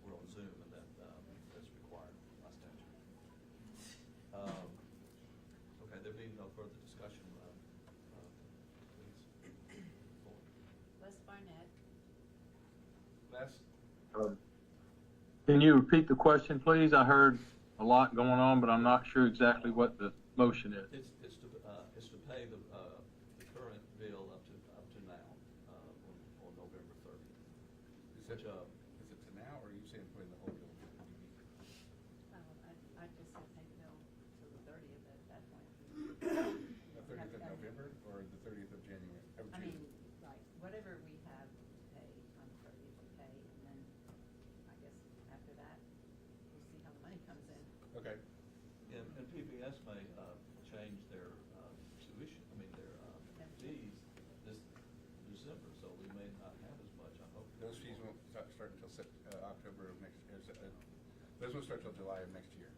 we're on Zoom and that's required by statute. Okay, there being no further discussion, please. Les Barnett, Les? Can you repeat the question, please? I heard a lot going on, but I'm not sure exactly what the motion is. It's to pay the current bill up to now, on November 30th. Is it to now, or are you saying putting the whole bill? I just said pay the bill till the 30th at that point. The 30th of November, or the 30th of January? Of I mean, June? right, whatever we have to pay on the 30th, we pay, and then I guess after that, we'll see how the money comes in. Okay. And PBS may change their tuition, their fees this December, so we may not have as much, I hope. Those fees won't start until October of next year. Those won't start until July of next year.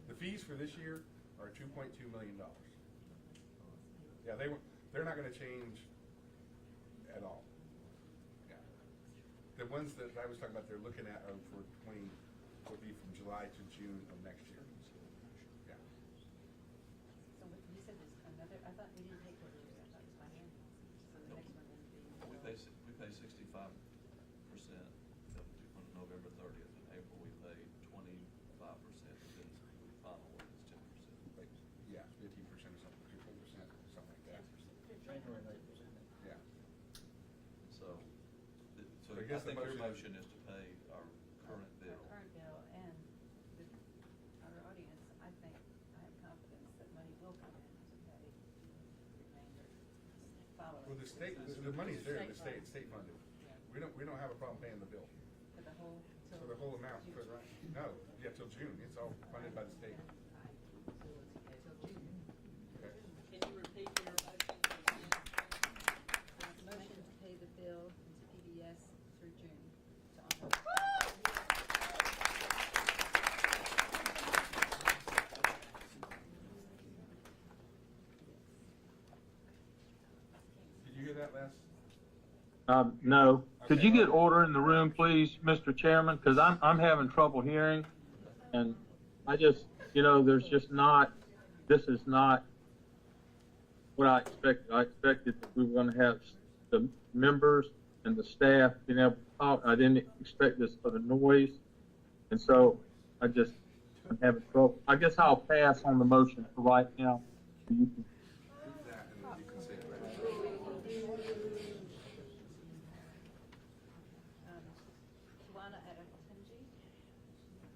The fees for this year are $2.2 million. Yeah, they're not going to change at all. Yeah. The ones that I was talking about, they're looking at are for will be from July to June of next year. Yeah. So what, you said there's another, I thought we didn't pay quarterly, I thought it was biannual. So the next one would be. We pay 65% on November 30th. In April, we pay 25%, and then the final one is 10%. Like, yeah, 15% or something, 15%, something like that. January 9%. Yeah. So I guess the think your motion- motion is to pay our current bill. Our current bill, and with our audience, I think, I have confidence that money will come in to pay the remainder following. Well, the money's there, the state funded. Yeah. We don't have a problem paying the bill. For the whole, till So the whole amount, but right, no, yeah, till June, it's all funded by the state. Okay. Can you repeat your motion? Motion to pay the bill to PBS through June to honor. Did you hear that, Les? No. Could you Okay. get order in the room, please, Mr. Chairman? Because I'm having trouble hearing. And I just, there's just not, this is not what I expected. I expected that we were going to have the members and the staff being able to talk. I didn't expect this sort of noise. And so I'm having trouble. I guess I'll pass on the motion for right now. So you can- That, and then you can say it later. Tawana Adetunji,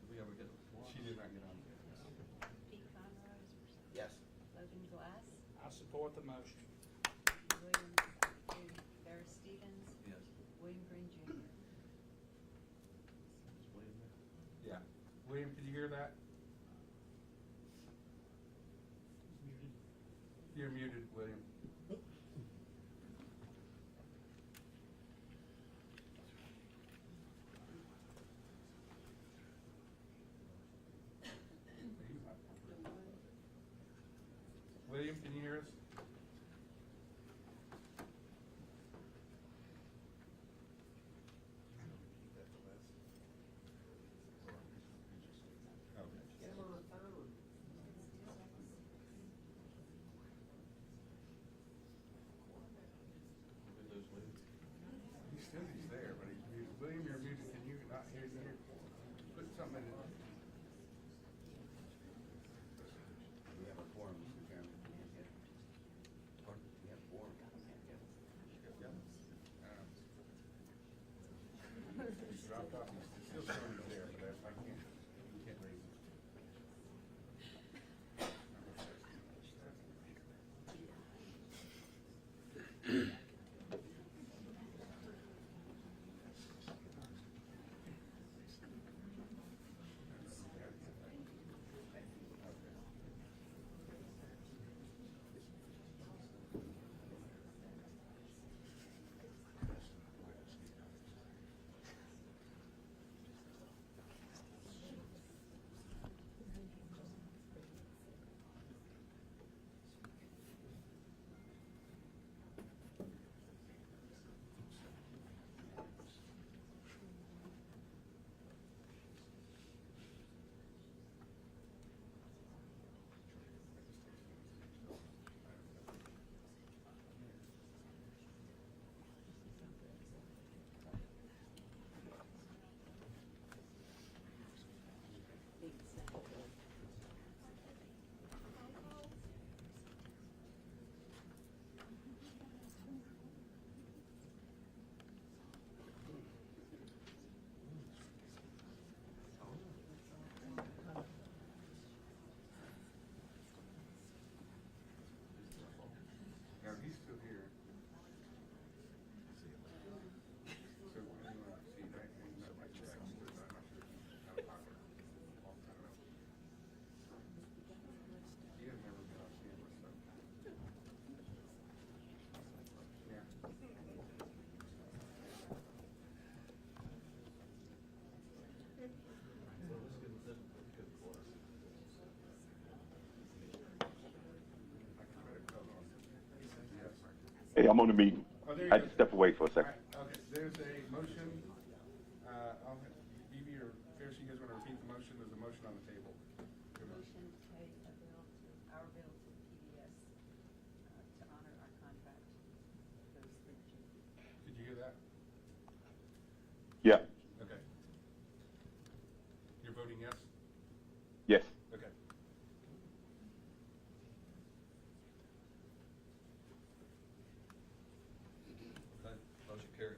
We ever get a She did not get on. Pete Conroy, Yes. Logan Glass, I support the motion. William Ferris Stevens, Yes. William Green Jr. Is William there? Yeah. William, could you hear that? You're muted, William. William, can you hear us? Did we lose William? He's there, but he's muted. William, you're muted. Can you not hear you? Put something in it. We have a quorum, Mr. Chairman. Pardon? We have a quorum. He's dropped off. He's still showing it there, but I can't raise it. Now, he's still here. So, what do you want to see, right? And that might be right, because I'm not sure if he's out of pocket. I don't know. He has never been on camera, so. Yeah. I can try to call on. Yes. Hey, I'm on the meeting. Oh, there you I had go. to step away for a second. All right, okay, there's a motion, I'll have, Ivy or Ferris, you guys wanna repeat the motion? There's a motion on the table. Good motion. Motion to pay a bill to, our bill to PBS, to honor our contract goes through June. Did you hear that? Yeah, Okay. You're voting yes? yes. Okay. Okay, motion carries.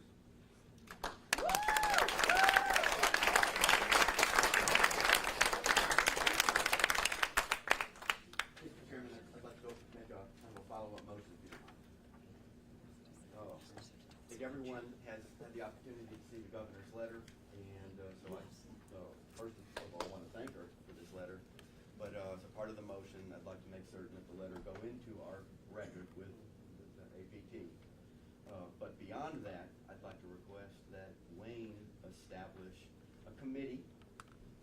Mr. Chairman, I'd like to go make a kind of a follow-up motion if you don't mind. I think everyone has had the opportunity to see the governor's letter, and so I part of the motion, I'd like to make certain that the letter go into our record with the APT. But beyond that, I'd like to request that Wayne establish a committee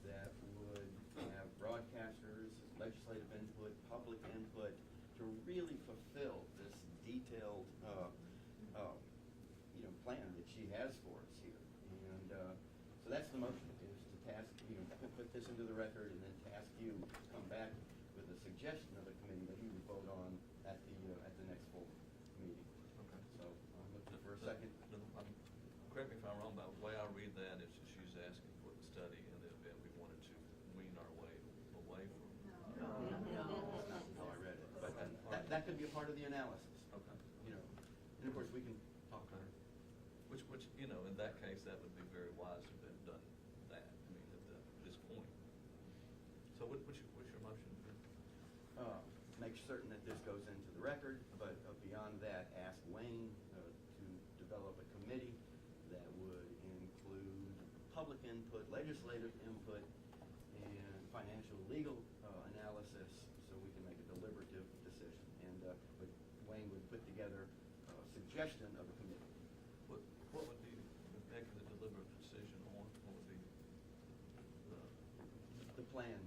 that would have broadcasters, legislative input, public input, to really fulfill this detailed, plan that she has for us here. And so that's the motion, is to task, put this into the record and then task you to come back with a suggestion of a committee that you would vote on at the next full meeting. Okay. So I'm looking for a second. Correct me if I'm wrong, but the way I read that is that she's asking for the study in the event we wanted to wean our way away from. No, that's not how I read it. But that could be a part of the analysis. Okay. And of course, we can talk to her. Which, in that case, that would be very wise to have done that, at this point. So what's your motion? Make certain that this goes into the record, but beyond that, ask Wayne to develop a committee that would include public input, legislative input, and financial legal analysis, so we can make a deliberative decision. And but Wayne would put together a suggestion of a committee. What would be making the deliberative decision on? What would be The plan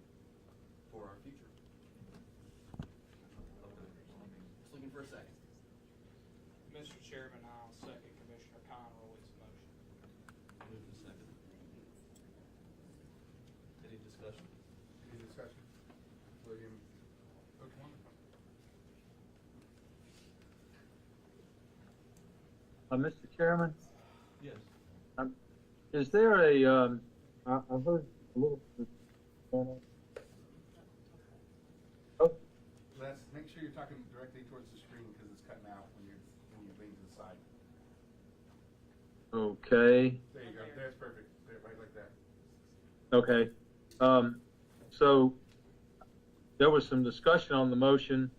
for our future. Just looking for a second. Mr. Chairman, I'll second Commissioner Conroy's motion. Move to second. Any discussion? Any discussion? William, okay. Mr. Chairman, Yes. is there I heard a little bit. Oh, Les, make sure you're talking directly towards the screen because it's cutting out when you lean to the side. okay. There you go. That's perfect. There, right like that. Okay. So there was some discussion on the motion,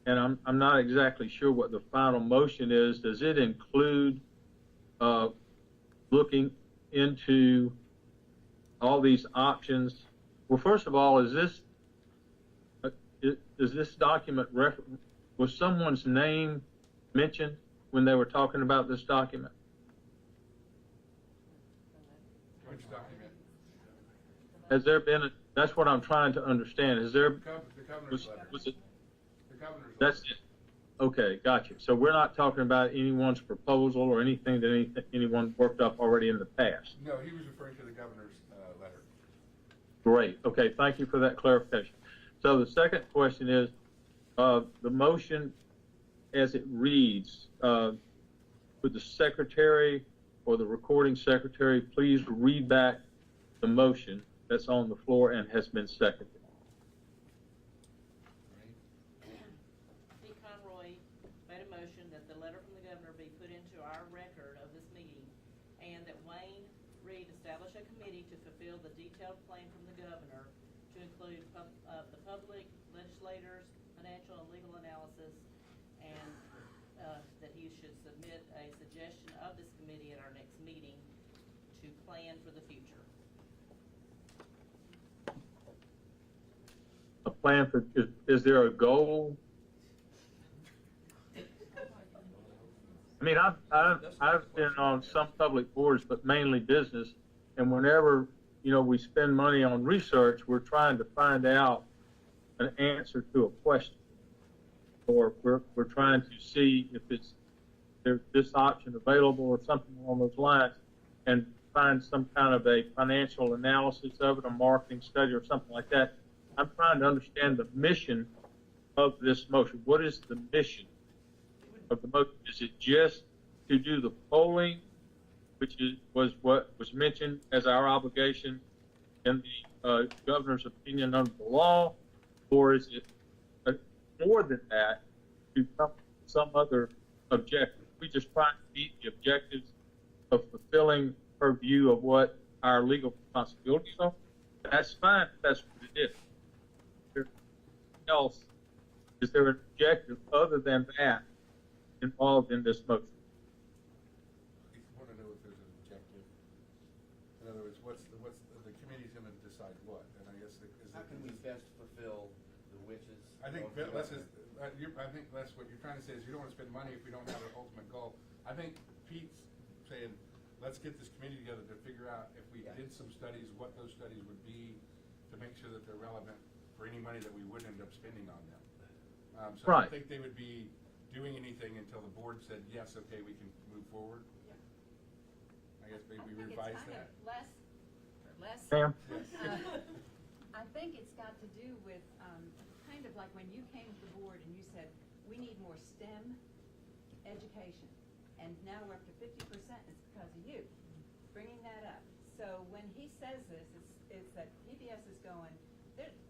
and I'm not exactly sure what the final motion is. Does it include looking into all these options? Well, first of all, is this document was someone's name mentioned when they were talking about this document? Which document? Has there been that's what I'm trying to understand. Is there The governor's letter. was it The governor's that's letter. it? Okay, gotcha. So we're not talking about anyone's proposal or anything that anyone worked up already in the past. No, he was referring to the governor's letter. Great. Okay, thank you for that clarification. So the second question is, the motion as it reads, would the secretary or the recording secretary please read back the motion that's on the floor and has been seconded? D. Conroy made a motion that the letter from the governor be put into our record of this meeting, and that Wayne Reed establish a committee to fulfill the detailed plan from the governor to include the public, legislators, financial and legal analysis, and that he should submit a suggestion of this committee at our next meeting to plan for the future. A plan for, is there a goal? I mean, I've been on some public boards, but mainly business, and whenever, we spend money on research, we're trying to find out an answer to a question, or we're trying to see if there's this option available or something along those lines, and find some kind of a financial analysis of it, a marketing study or something like that. I'm trying to understand the mission of this motion. What is the mission of the motion? Is it just to do the polling, which was what was mentioned as our obligation in the governor's opinion under the law, or is it more than that to come to some other objective? We just trying to meet the objectives of fulfilling her view of what our legal responsibilities are. That's fine if that's what it is. Else, is there an objective other than that involved in this motion? You want to know if there's an objective. In other words, what's the committee's going to decide what? And I guess How can we best fulfill I think Les is, I think Les, what you're trying to say is you don't want to spend money if we don't have an ultimate goal. I think Pete's saying, let's get this committee together to figure out if we did some studies, what those studies would be to make sure that they're relevant for any money that we would end up spending on them. So I don't Right. think they would be doing anything until the board said, yes, okay, we can move forward. I guess maybe we revise that. Less. Sam? I think it's got to do with, kind of like when you came to the board and you said, we need more STEM education. And now we're up to 50%, it's because of you, bringing that up. So when he says this, it's that PBS is going,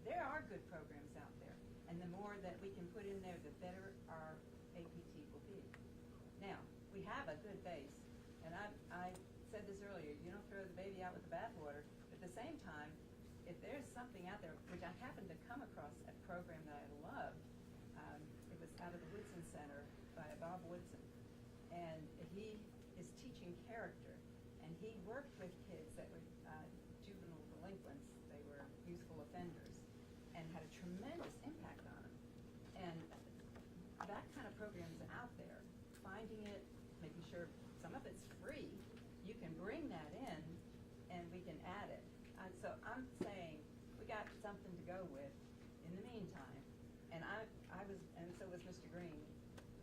there are good programs out there. And the more that we can put in there, the better our APT will be. Now, we have a good base. And I said this earlier, you don't throw the baby out with the bathwater. At the same time, if there's something out there, which I happened to come across a program that I loved, it was out of the Woodson Center by Bob Woodson. And he is teaching character. And he worked with kids that were juvenile delinquents. They were youthful offenders. And had a tremendous impact on them. And that kind of program is out there. Finding it, making sure some of it's free. You can bring that in and we can add it. So I'm saying we got something to go with in the meantime. And I was, and so was Mr. Green,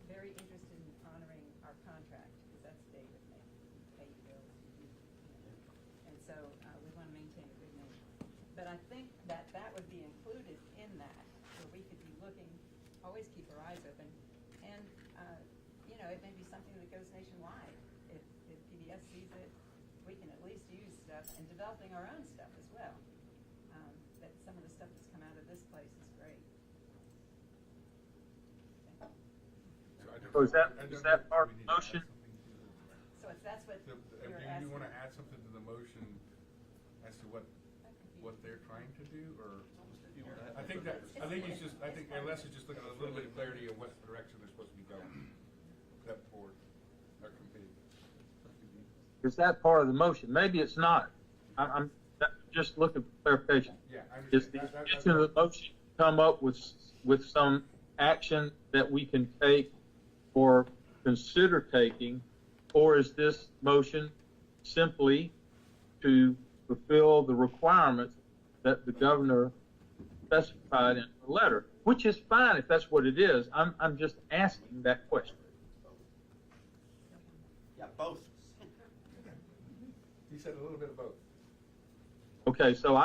very interested in honoring our contract, because that's David pay bills. And so we want to maintain a good name. But I think that would be included in that, where we could be looking, always keep our eyes open. And, you know, it may be something that goes nationwide. If PBS sees it, we can at least use stuff, and developing our own stuff as well. That some of the stuff that's come out of this place is great. So is that part of the motion? So that's what Do you're you asking. want to add something to the motion as to what they're trying to do, or? I think he's just, I think Les is just looking at a little bit of clarity of what direction they're supposed to be going. That board, our committee. Is that part of the motion? Maybe it's not. I'm just looking for clarification. Yeah, I Is understand. the intention of the motion come up with some action that we can take or consider taking, or is this motion simply to fulfill the requirements that the governor specified in the letter, which is fine if that's what it is. I'm just asking that question. Yeah, both. He said a little bit of both. Okay, so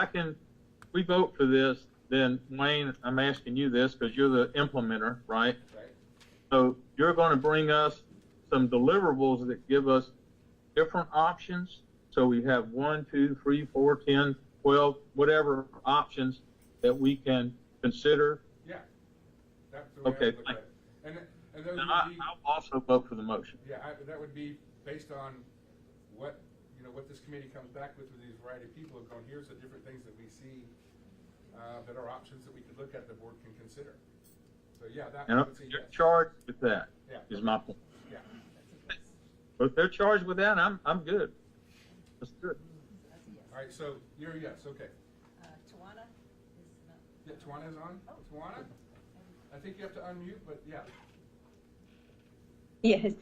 we vote for this, then Wayne, I'm asking you this because you're the implementer, right? Right. So you're going to bring us some deliverables that give us different options. So we have 1, 2, 3, 4, 10, 12, whatever options that we can consider. Yeah. That's the way Okay, I would look at it. And those And would be, I'll also vote for the motion. yeah, that would be based on what, what this committee comes back with these variety of people, going, here's the different things that we see that are options that we could look at, the board can consider. So, yeah, that And would say you're yes. charged with that, Yeah. is my point. Yeah. But if they're charged with that, I'm good. Let's do it. That's a yes. All right, so you're a yes, okay. Tawana is not. Yeah, Tawana is on? Oh. Tawana? I think you have to unmute, but yeah. Yes.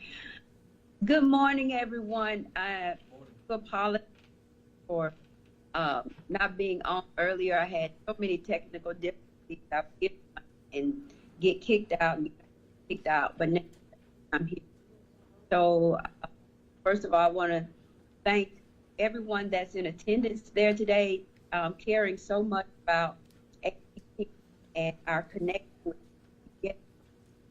Good morning, everyone. I apologize for not being on earlier. I had so many technical difficulties. I would get and get kicked out, but now I'm here. So, first of all, I want to thank everyone that's in attendance there today, caring so much about APT and our connection with it.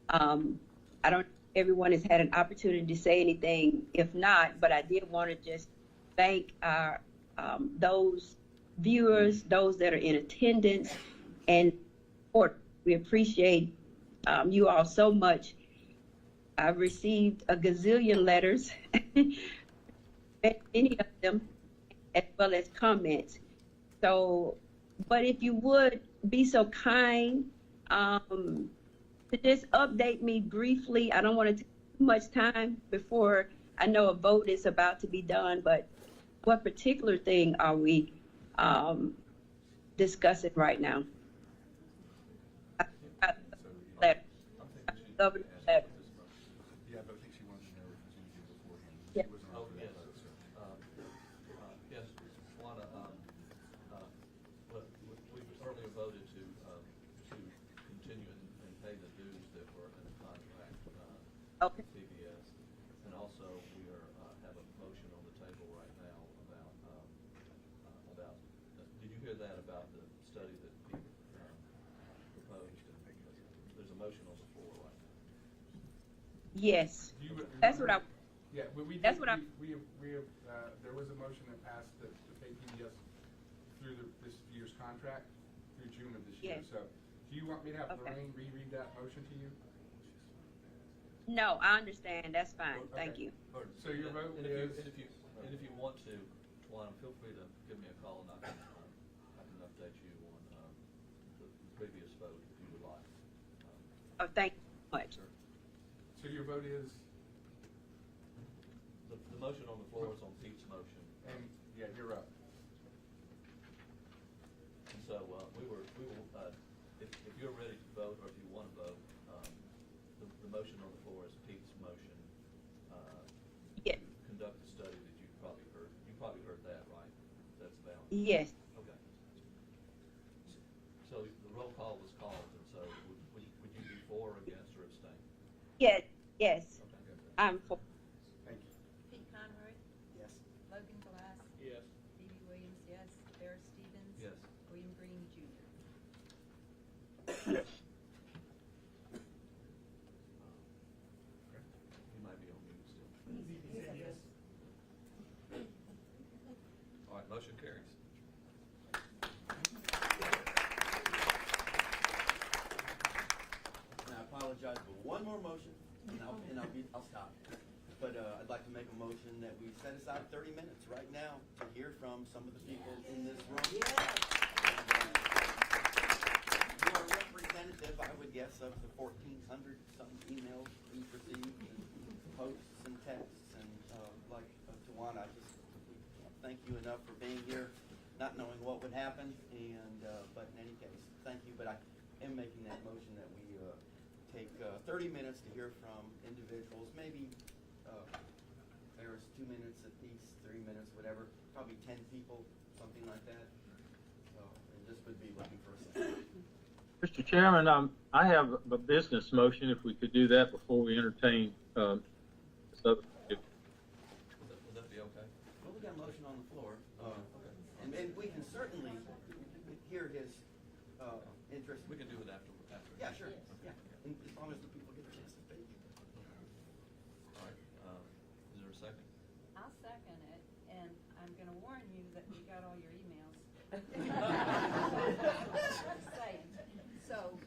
I don't know if everyone has had an opportunity to say anything. If not, but I did want to just thank our those viewers, those that are in attendance, and we appreciate you all so much. I've received a gazillion letters, many of them, as well as comments. So, but if you would be so kind to just update me briefly. I don't want to take too much time before I know a vote is about to be done, but what particular thing are we discussing right now? governor's Ask letter. what this motion is. Yeah, but I think she wanted to know if there's anything beforehand. Yeah. She wasn't Oh, on for yes. that vote, so. Yes, Juana, well, we've earlier voted to continue and pay the dues that were in the contract, Okay. with CBS. And also, we have a motion on the table right now about, did you hear that about the study that Pete, proposed? There's a motion on the floor right now. Yes, Do you that's what I, remember? Yeah, we That's did, what I- we have, there was a motion that passed to pay PBS through this year's contract, through June of this year. Yes. So, do you want me to have Okay. Lorraine reread that motion to you? no, I understand, that's fine, Okay. thank you. So your vote And is? and if you want to, Juana, feel free to give me a call and I can update you on, the previous vote if you would like. Oh, thank you so much. Sure. So your vote is, The motion on the floor is on Pete's motion. and, yeah, you're up. And so, we will, if you're ready to vote, or if you want to vote, the motion on the floor is Pete's motion. Yes. To conduct the study that you probably heard that, right? That's valid? Yes, Okay. So the roll call was called, and so would you be for, against, or abstain? yes, yes, Okay. I'm for, Thank you. Pete Conroy, Yes. Logan Glass, Yes. Phoebe Williams, yes. Bear Stevens. Yes. William Green Jr. Yes. You might be on mute still. All right, motion carries. And I apologize for one more motion, and I'll stop. But, I'd like to make a motion that we set aside 30 minutes right now to hear from some of the people in this room. You are representative, I would guess, of the 1,400 some emails we've received, and posts and texts, and, like, Tawana, I just thank you enough for being here, not knowing what would happen, and, but in any case, thank you, but I am making that motion that we, take, 30 minutes to hear from individuals, maybe, Ferris, 2 minutes apiece, 3 minutes, whatever, probably 10 people, something like that. So, and this would be looking for a second. Mr. Chairman, I have a business motion, if we could do that before we entertain, this other. Would that be okay? Well, we got a motion on the floor, and we can certainly hear his, interest. We can do it after. Yeah, sure, yeah, and as long as the people get a chance to speak. All right, is there a second? I'll second it, and I'm gonna warn you that we got all your emails. Just saying. So,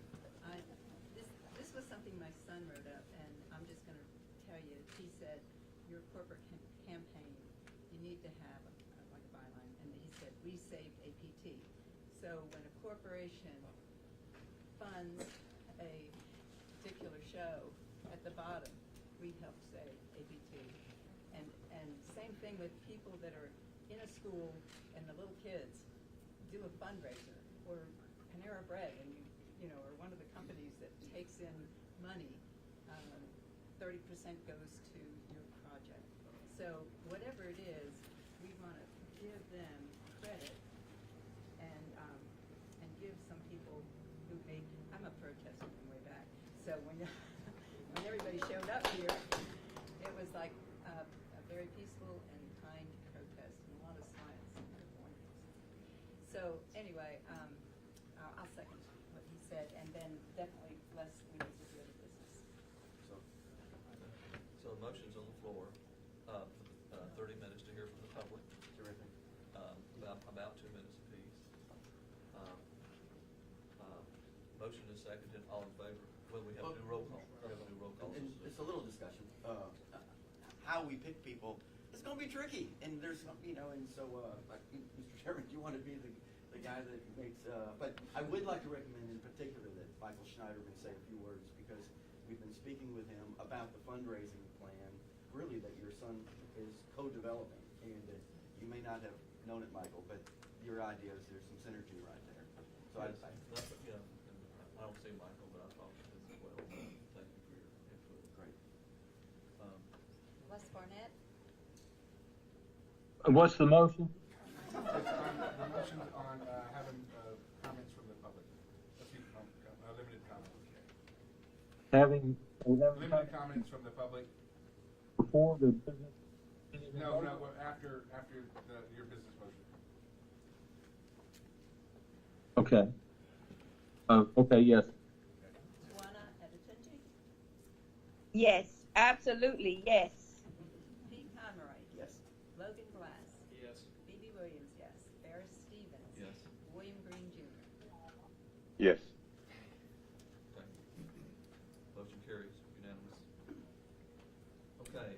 this was something my son wrote up, and I'm just gonna tell you, he said, your corporate campaign, you need to have like a byline, and he said, we saved APT. So when a corporation funds a particular show, at the bottom, we help save APT. And same thing with people that are in a school and the little kids do a fundraiser, or Panera Bread, and you know, or one of the companies that takes in money, 30% goes to your project. So whatever it is, we wanna give them credit and give some people who made, I'm a protester from way back, so when everybody showed up here, it was like a very peaceful and kind protest, and a lot of smiles. And it was wonderful. So anyway, I'll second what he said, and then definitely less we need to do other business. So the motion's on the floor, 30 minutes to hear from the public. Terrific. About 2 minutes apiece. Motion is seconded, all in favor? Well, we have to do roll call. We have to do roll call. And just a little discussion, how we pick people, it's gonna be tricky, and there's, you know, and so, like, Mr. Chairman, do you wanna be the guy that makes, but I would like to recommend in particular that Michael Schneider would say a few words, because we've been speaking with him about the fundraising plan, really that your son is co-developing, and you may not have known it, Michael, but your ideas, there's some synergy right there. So Yes, I don't see Michael, but I talked to him as well. Thank you for your Barnett? What's the motion? It's on, the motion's on, having, comments from the public. Let's see, limited comments. Having Limited comments from the public. before the business? No, after your business motion. Okay. Okay, yes. Juana Adetunji, Yes, absolutely, yes. Pete Conroy, Yes. Logan Glass, Yes. Phoebe Williams, yes. Ferris Stevens. Yes. William Green Jr. Yes. Okay. Motion carries unanimous. Okay,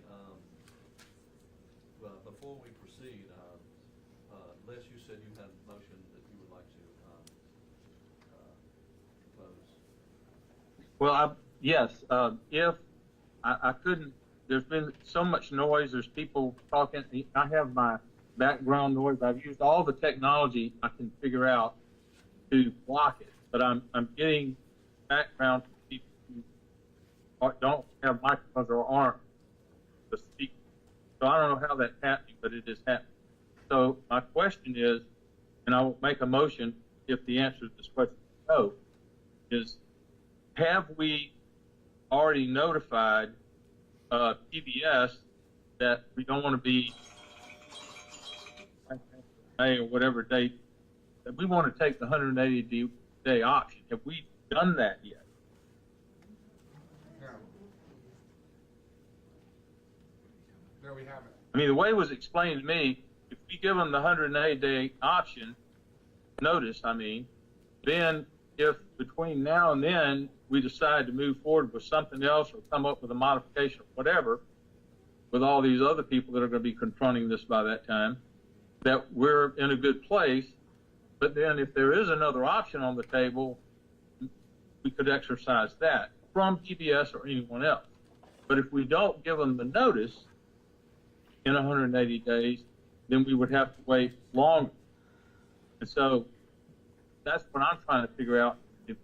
well, before we proceed, Les, you said you had a motion that you would like to, propose. Well, yes, if, I couldn't, there's been so much noise, there's people talking, I have my background noise, I've used all the technology I can figure out to block it, but I'm getting background from people who don't have microphones or aren't to speak. So I don't know how that's happening, but it is happening. So my question is, and I will make a motion if the answer to this question is no, is have we already notified PBS that we don't want to be May or whatever date that we want to take the 180-day option? Have we done that yet? No. No, we haven't. I mean, the way it was explained to me, if we give them the 180-day option notice, then if between now and then we decide to move forward with something else or come up with a modification or whatever, with all these other people that are going to be confronting this by that time, that we're in a good place. But then if there is another option on the table, we could exercise that from PBS or anyone else. But if we don't give them the notice in 180 days, then we would have to wait longer. And so that's what I'm trying to figure out. If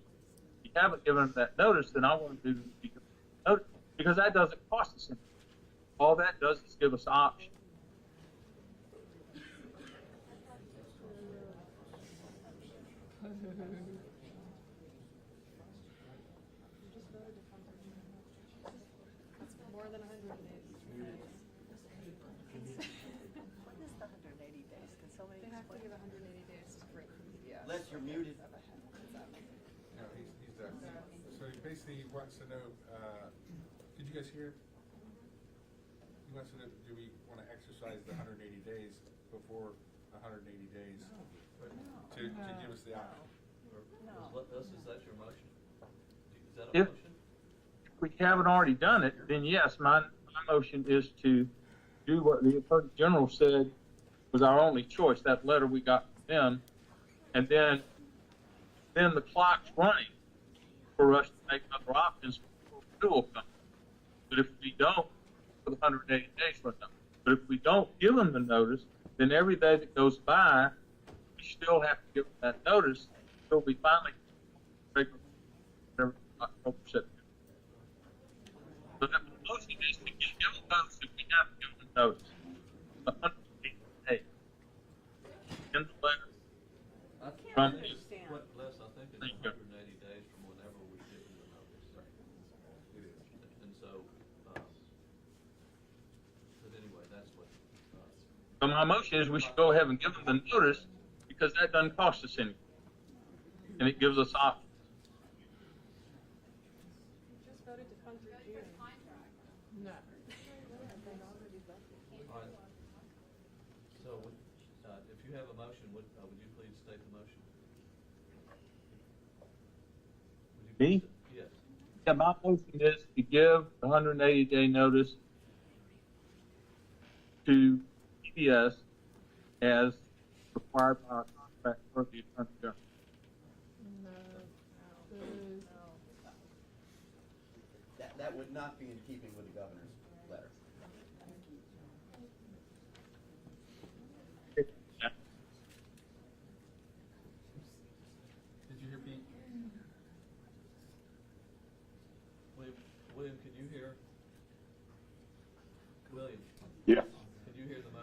you haven't given them that notice, then I want to do notice, because that doesn't cost us anything. All that does is give us options. That's more than 100 days. What is the 180 days? Can somebody They have to explain? give 180 days to break PBS. Les, you're muted. No, he's done. So he basically wants to know, did you guys hear? He wants to know, do we want to exercise the 180 days before 180 days to give us the option? Is that your motion? Is that a If motion? we haven't already done it, then yes, my motion is to do what the Attorney General said was our only choice, that letter we got from them, and then the clock's running for us to make other options before renewal comes. But if we don't, for the 180 days run out. But if we don't give them the notice, then every day that goes by, we still have to give them that notice until we finally break October, September. So the motion is to give them notice if we have to give them notice. 180 days. In the letter. I From think the- it's, Les, I think it's Thank you. 180 days from whenever we give them the notice. It is. And so, but anyway, that's what, So my motion is we should go ahead and give them the notice because that doesn't cost us anything. And it gives us options. Just voted to fund through June. No. all right. So, if you have a motion, would you please state the motion? Would you Me? please- Yes. Yeah, my motion is to give the 180-day notice to PBS as required by our contract for the Attorney General. That would not be in keeping with the governor's letter. Did you hear Pete? William, can you hear? William?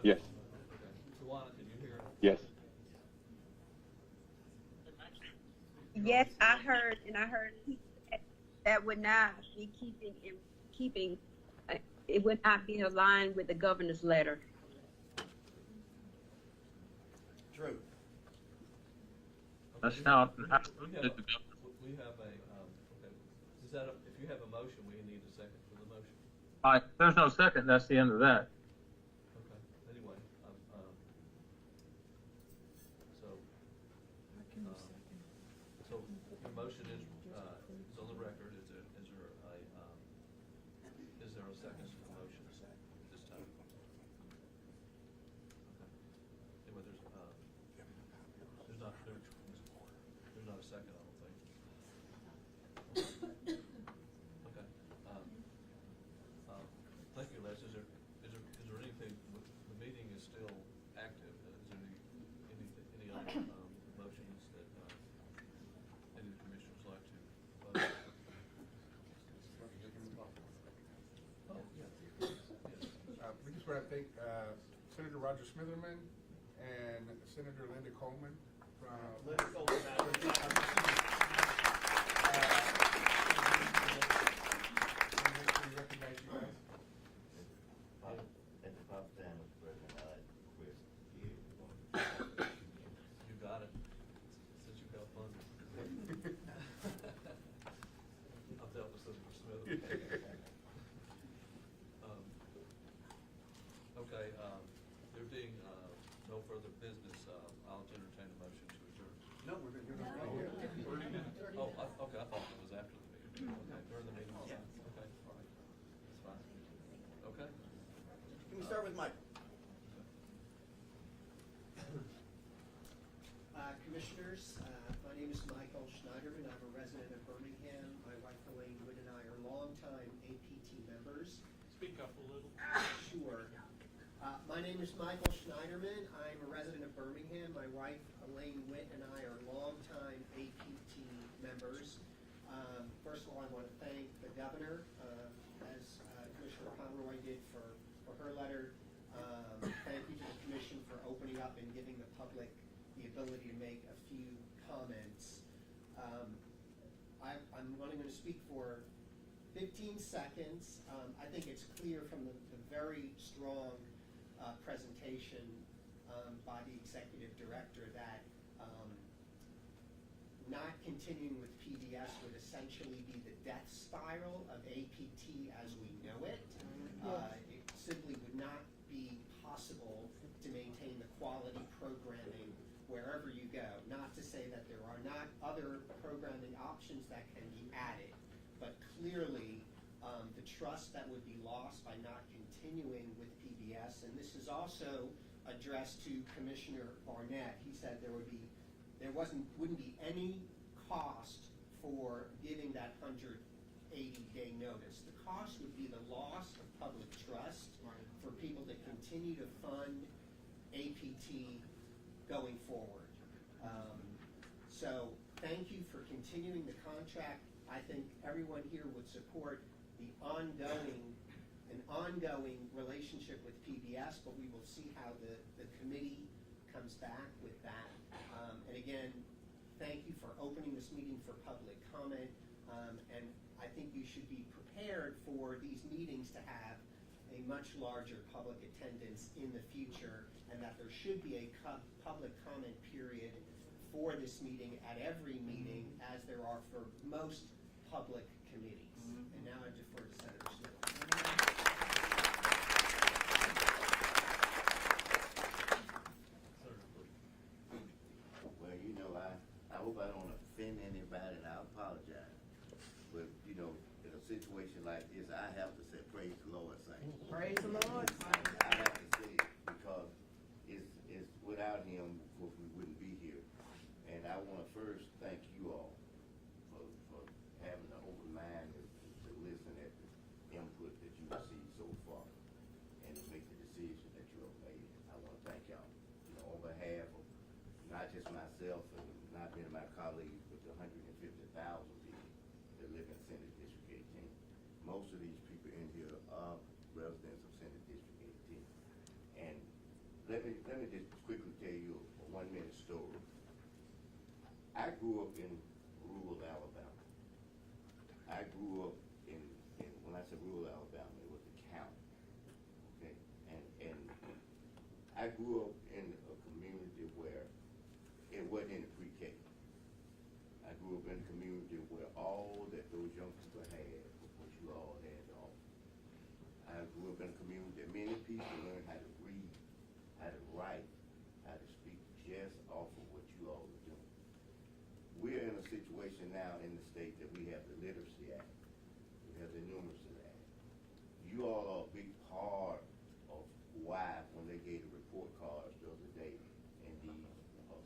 Yes. Okay. Tawana, can you hear? Yes. Yes, I heard, and I heard he said that would not be keeping, it would not be aligned with the governor's letter. True. That's how. We have a, okay, is that, if you have a motion, we need a second for the motion. All right, there's no second, that's the end of that. Okay, anyway, so. So the motion is on the record. Is there a second to the motion at this time? Okay. Anyway, there's not a second, I don't think. Okay. Thank you, Les. Is there anything, the meeting is still active. Is there any other motions that any of the commissioners like to vote? Oh, yeah. Yes. We just want to thank Senator Roger Smitherman and Senator Linda Coleman from. Linda Coleman. Recognize you guys. At the proper time, Mr. President, I'd request you. You got it, since you got funded. I've dealt with Senator Smith. Okay, there being no further business, I'll entertain a motion to adjourn. No, we're good. Oh, okay, I thought it was after the meeting. Okay, during the meeting. Yeah. Okay, all right, that's fine. Okay. Can we start with Mike? Commissioners, my name is Michael Schneiderman. I'm a resident of Birmingham. My wife Elaine Wood and I are longtime APT members. Speak up a little. Sure. My name is Michael Schneiderman. I'm a resident of Birmingham. My wife Elaine Witt and I are longtime APT members. First of all, I want to thank the governor, as Commissioner Conroy did for her letter. Thank you to the commission for opening up and giving the public the ability to make a few comments. I'm only going to speak for 15 seconds. I think it's clear from the very strong presentation by the executive director that not continuing with PBS would essentially be the death spiral of APT as we know it. It simply would not be possible to maintain the quality programming wherever you go. Not to say that there are not other programming options that can be added, but clearly the trust that would be lost by not continuing with PBS, and this is also addressed to Commissioner Barnett. He said wouldn't be any cost for giving that 180-day notice. The cost would be the loss of public trust for people to continue to fund APT going forward. So thank you for continuing the contract. I think everyone here would support the ongoing relationship with PBS, but we will see how the committee comes back with that. And again, thank you for opening this meeting for public comment. And I think you should be prepared for these meetings to have a much larger public attendance in the future, and that there should be a public comment period for this meeting at every meeting, as there are for most public committees. And now I defer to Senator Smith. Well, you know, I hope I don't offend anybody, and I apologize. But, you know, in a situation like this, I have to say, praise the Lord, saints. Praise the Lord. I have to say it because it's without him, we wouldn't be here. And I want to first thank you all for having an open mind to listen at the input that you received so far and to make the decision that you have made. I want to thank y'all, you know, on behalf of not just myself and not many of my colleagues, but the 150,000 people that live in Senate District 18. Most of these people in here are residents of Senate District 18. And let me just quickly tell you a 1-minute story. I grew up in rural Alabama. I grew up in when I say rural Alabama, it was the county. Okay, and I grew up in a community where it wasn't in the pre-K. I grew up in a community where all that those young people had was what you all had to offer. I grew up in a community that many people learned how to read, how to write, how to speak just off of what you all are doing. We're in a situation now in the state that we have the Literacy Act, we have the Numeracy Act. You all are a big part of why, when they gave the report cards the other day in these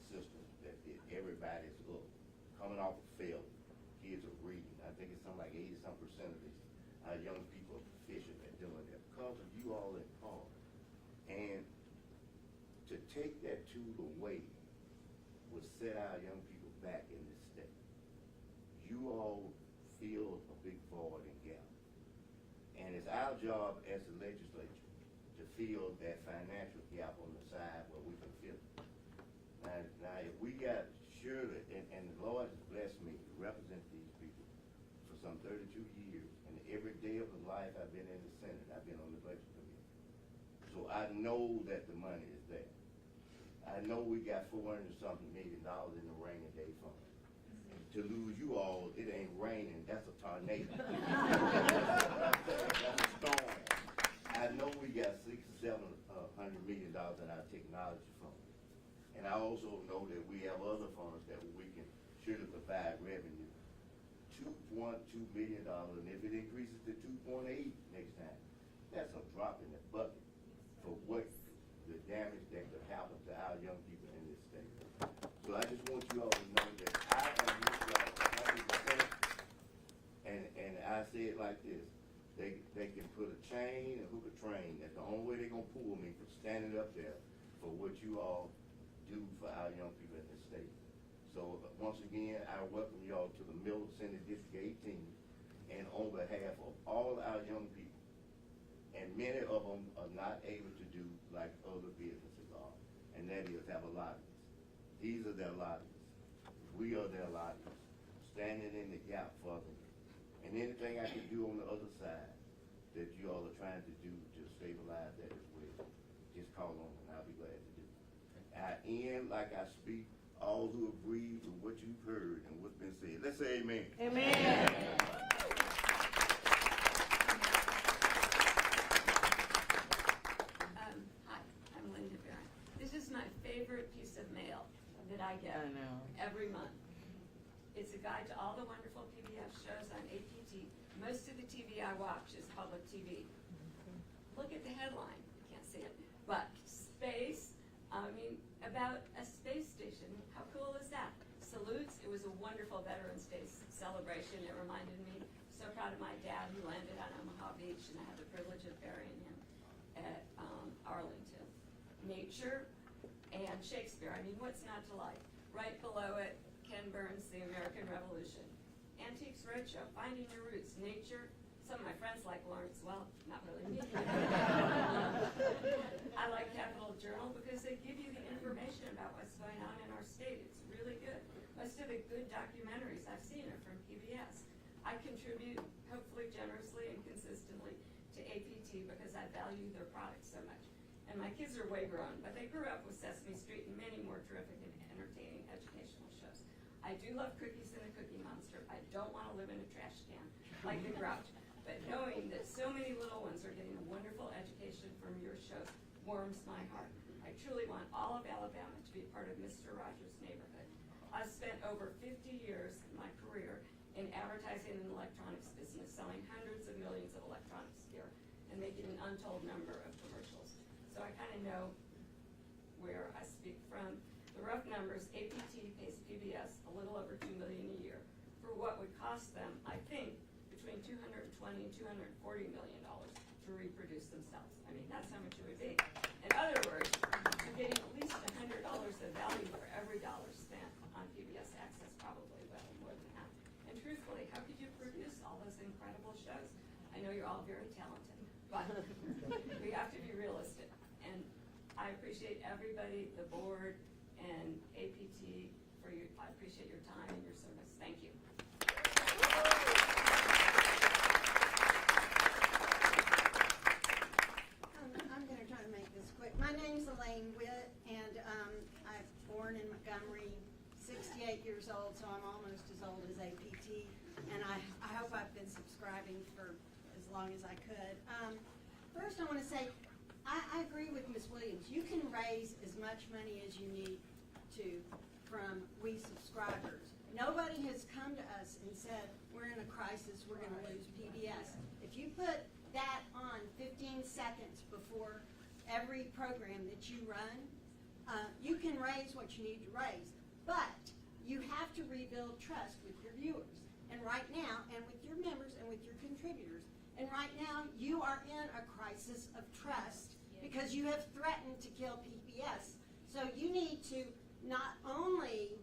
systems, that everybody's up, coming off of failure, kids are reading. I think it's something like 80-some% of these young people are proficient at doing that because of you all in part. And to take that tool away would set our young people back in this state. You all feel a big void and gap. And it's our job as the legislature to fill that financial gap on the side where we can fill it. Now if we got surely, and the Lord has blessed me to represent these people for some 32 years, and every day of my life I've been in the Senate, I've been on the Budget Committee. So I know that the money is there. I know we got $400-something million in the rainy day fund. To lose you all, it ain't raining, that's a tornado. That's a storm. I know we got $600-700 million in our technology fund. And I also know that we have other funds that we can surely provide revenue. $2.2 billion, and if it increases to 2.8 next time, that's a drop in the bucket for what the damage that could happen to our young people in this state. So I just want you all to know that I am with y'all 100%, and I say it like this. They can put a chain and hook a train. That's the only way they're gonna pull me for standing up there for what you all do for our young people in this state. So once again, I welcome y'all to the Middle Senate District 18, and on behalf of all our young people, and many of them are not able to do like other businesses are, and that is have a lobbyist. These are their lobbyists. We are their lobbyists, standing in the gap for them. And anything I can do on the other side that you all are trying to do to stabilize that as well, just call on me and I'll be glad to do it. I end like I speak, all who agree with what you've heard and what's been said. Let's say amen. Amen. Hi, I'm Linda Barron. This is my favorite piece of mail that I get every month. It's a guide to all the wonderful PBS shows on APT. Most of the TV I watch is public TV. Look at the headline. You can't see it. But space, about a space station. How cool is that? Salutes. It was a wonderful Veterans Day celebration. It reminded me, so proud of my dad who landed on Omaha Beach, and I had the privilege of burying him at Arlington. Nature and Shakespeare. What's not to like? Right below it, Ken Burns' The American Revolution. Antiques Roadshow, Finding Your Roots, Nature. Some of my friends like Lawrence Welk, not really me. I like Capital Journal because they give you the information about what's going on in our state. It's really good. Most of the good documentaries I've seen are from PBS. I contribute, hopefully generously and consistently, to APT because I value their products so much. And my kids are way grown, but they grew up with Sesame Street and many more terrific and entertaining educational shows. I do love cookies and a Cookie Monster. I don't want to live in a trash can like the Grouch. But knowing that so many little ones are getting a wonderful education from your shows warms my heart. I truly want all of Alabama to be part of Mr. Rogers' neighborhood. I've spent over 50 years in my career in advertising and electronics business, selling hundreds of millions of electronics gear and making an untold number of commercials. So I kind of know where I speak from. The rough numbers, APT pays PBS a little over $2 million a year for what would cost them, I think, between $220 and $240 million to reproduce themselves. That's how much it would be. In other words, you're getting at least $100 of value for every dollar spent on PBS Access, probably well more than that. And truthfully, how could you produce all those incredible shows? I know you're all very talented, but we have to be realistic. And I appreciate everybody, the board and APT I appreciate your time and your service. Thank you. I'm going to try to make this quick. My name's Elaine Witt, and I'm born in Montgomery, 68 years old, so I'm almost as old as APT, and I hope I've been subscribing for as long as I could. First, I want to say, I agree with Ms. Williams. You can raise as much money as you need to from we subscribers. Nobody has come to us and said, we're in a crisis, we're going to lose PBS. If you put that on 15 seconds before every program that you run, you can raise what you need to raise. But you have to rebuild trust with your viewers. And right now, and with your members and with your contributors. And right now, you are in a crisis of trust because you have threatened to kill PBS. So you need to not only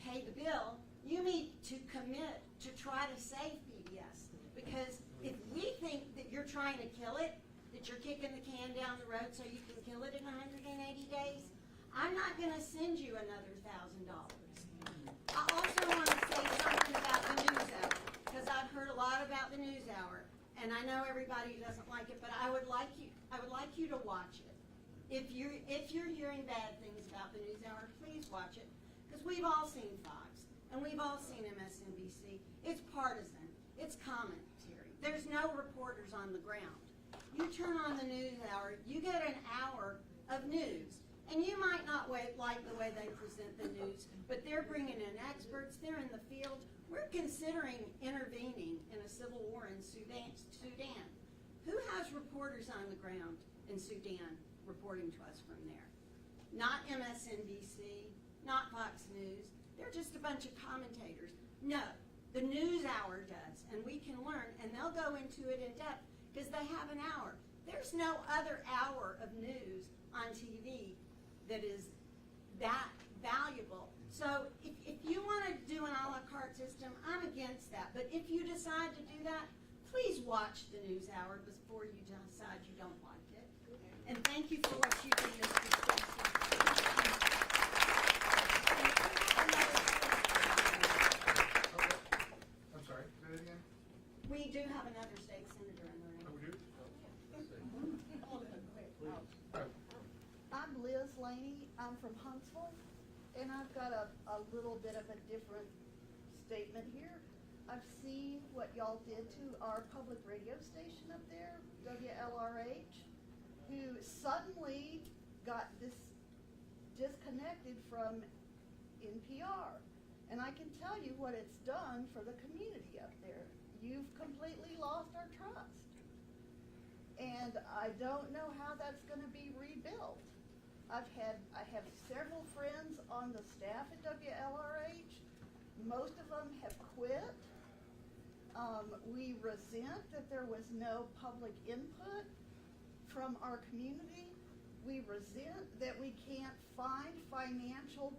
pay the bill, you need to commit to try to save PBS. Because if we think that you're trying to kill it, that you're kicking the can down the road so you can kill it in 180 days, I'm not going to send you another $1,000. I also want to say something about the NewsHour, because I've heard a lot about the NewsHour, and I know everybody doesn't like it, but I would like you to watch it. If you're hearing bad things about the NewsHour, please watch it, because we've all seen Fox and we've all seen MSNBC. It's partisan. It's commentary. There's no reporters on the ground. You turn on the NewsHour, you get an hour of news, and you might not like the way they present the news, but they're bringing in experts. They're in the field. We're considering intervening in a civil war in Sudan. Who has reporters on the ground in Sudan reporting to us from there? Not MSNBC, not Fox News. They're just a bunch of commentators. No, the NewsHour does, and we can learn, and they'll go into it in depth because they have an hour. There's no other hour of news on TV that is that valuable. So if you want to do an a la carte system, I'm against that. But if you decide to do that, please watch the NewsHour before you decide you don't like it. And thank you for what you do, Mr. Stacy. I'm sorry, say that again? We do have another state senator in the room. Oh, we do? I'm Liz Laney. I'm from Huntsville, and I've got a little bit of a different statement here. I've seen what y'all did to our public radio station up there, WLRH, who suddenly got disconnected from NPR. And I can tell you what it's done for the community up there. You've completely lost our trust. And I don't know how that's going to be rebuilt. I have several friends on the staff at WLRH. Most of them have quit. We resent that there was no public input from our community. We resent that we can't find financial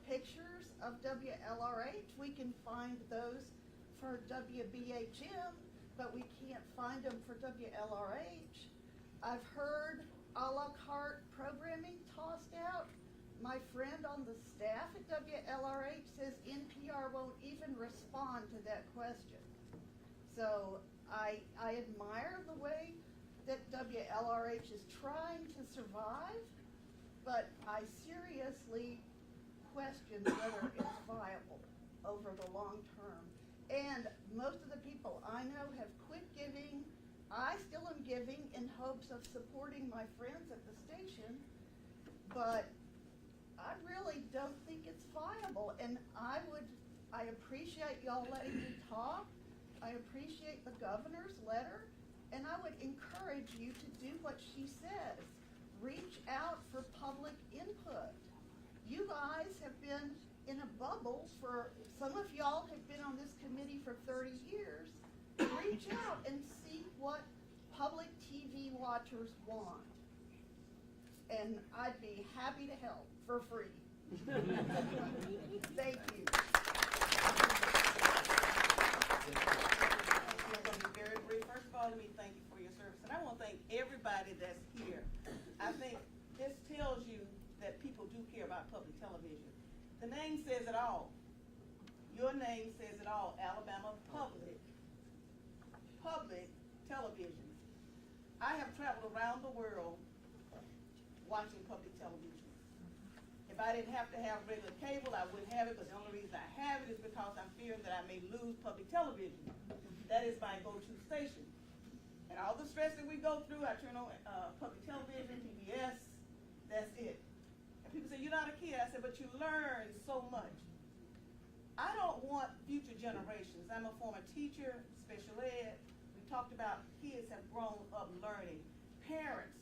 pictures of WLRH. We can find those for WBHM, but we can't find them for WLRH. I've heard a la carte programming tossed out. My friend on the staff at WLRH says NPR won't even respond to that question. So I admire the way that WLRH is trying to survive, but I seriously question whether it's viable over the long term. And most of the people I know have quit giving. I still am giving in hopes of supporting my friends at the station, but I really don't think it's viable. And I appreciate y'all letting me talk. I appreciate the governor's letter, and I would encourage you to do what she says. Reach out for public input. You guys have been in a bubble some of y'all have been on this committee for 30 years. Reach out and see what public TV watchers want. And I'd be happy to help for free. Thank you. I'm going to be very brief. First of all, let me thank you for your service. And I want to thank everybody that's here. I think this television. The name says it all. Your name says it all, Alabama Public Television. I have traveled around the world watching public television. If I didn't have to have regular cable, I wouldn't have it, but the only reason I have it is because I'm fearing that I may lose public television. That is my go-to station. And all the stress that we go through, I turn on public television, PBS, that's it. And people say, you're not a kid. I said, but you learn so much. I don't want future generations. I'm a former teacher, special ed. We talked about kids have grown up learning. Parents,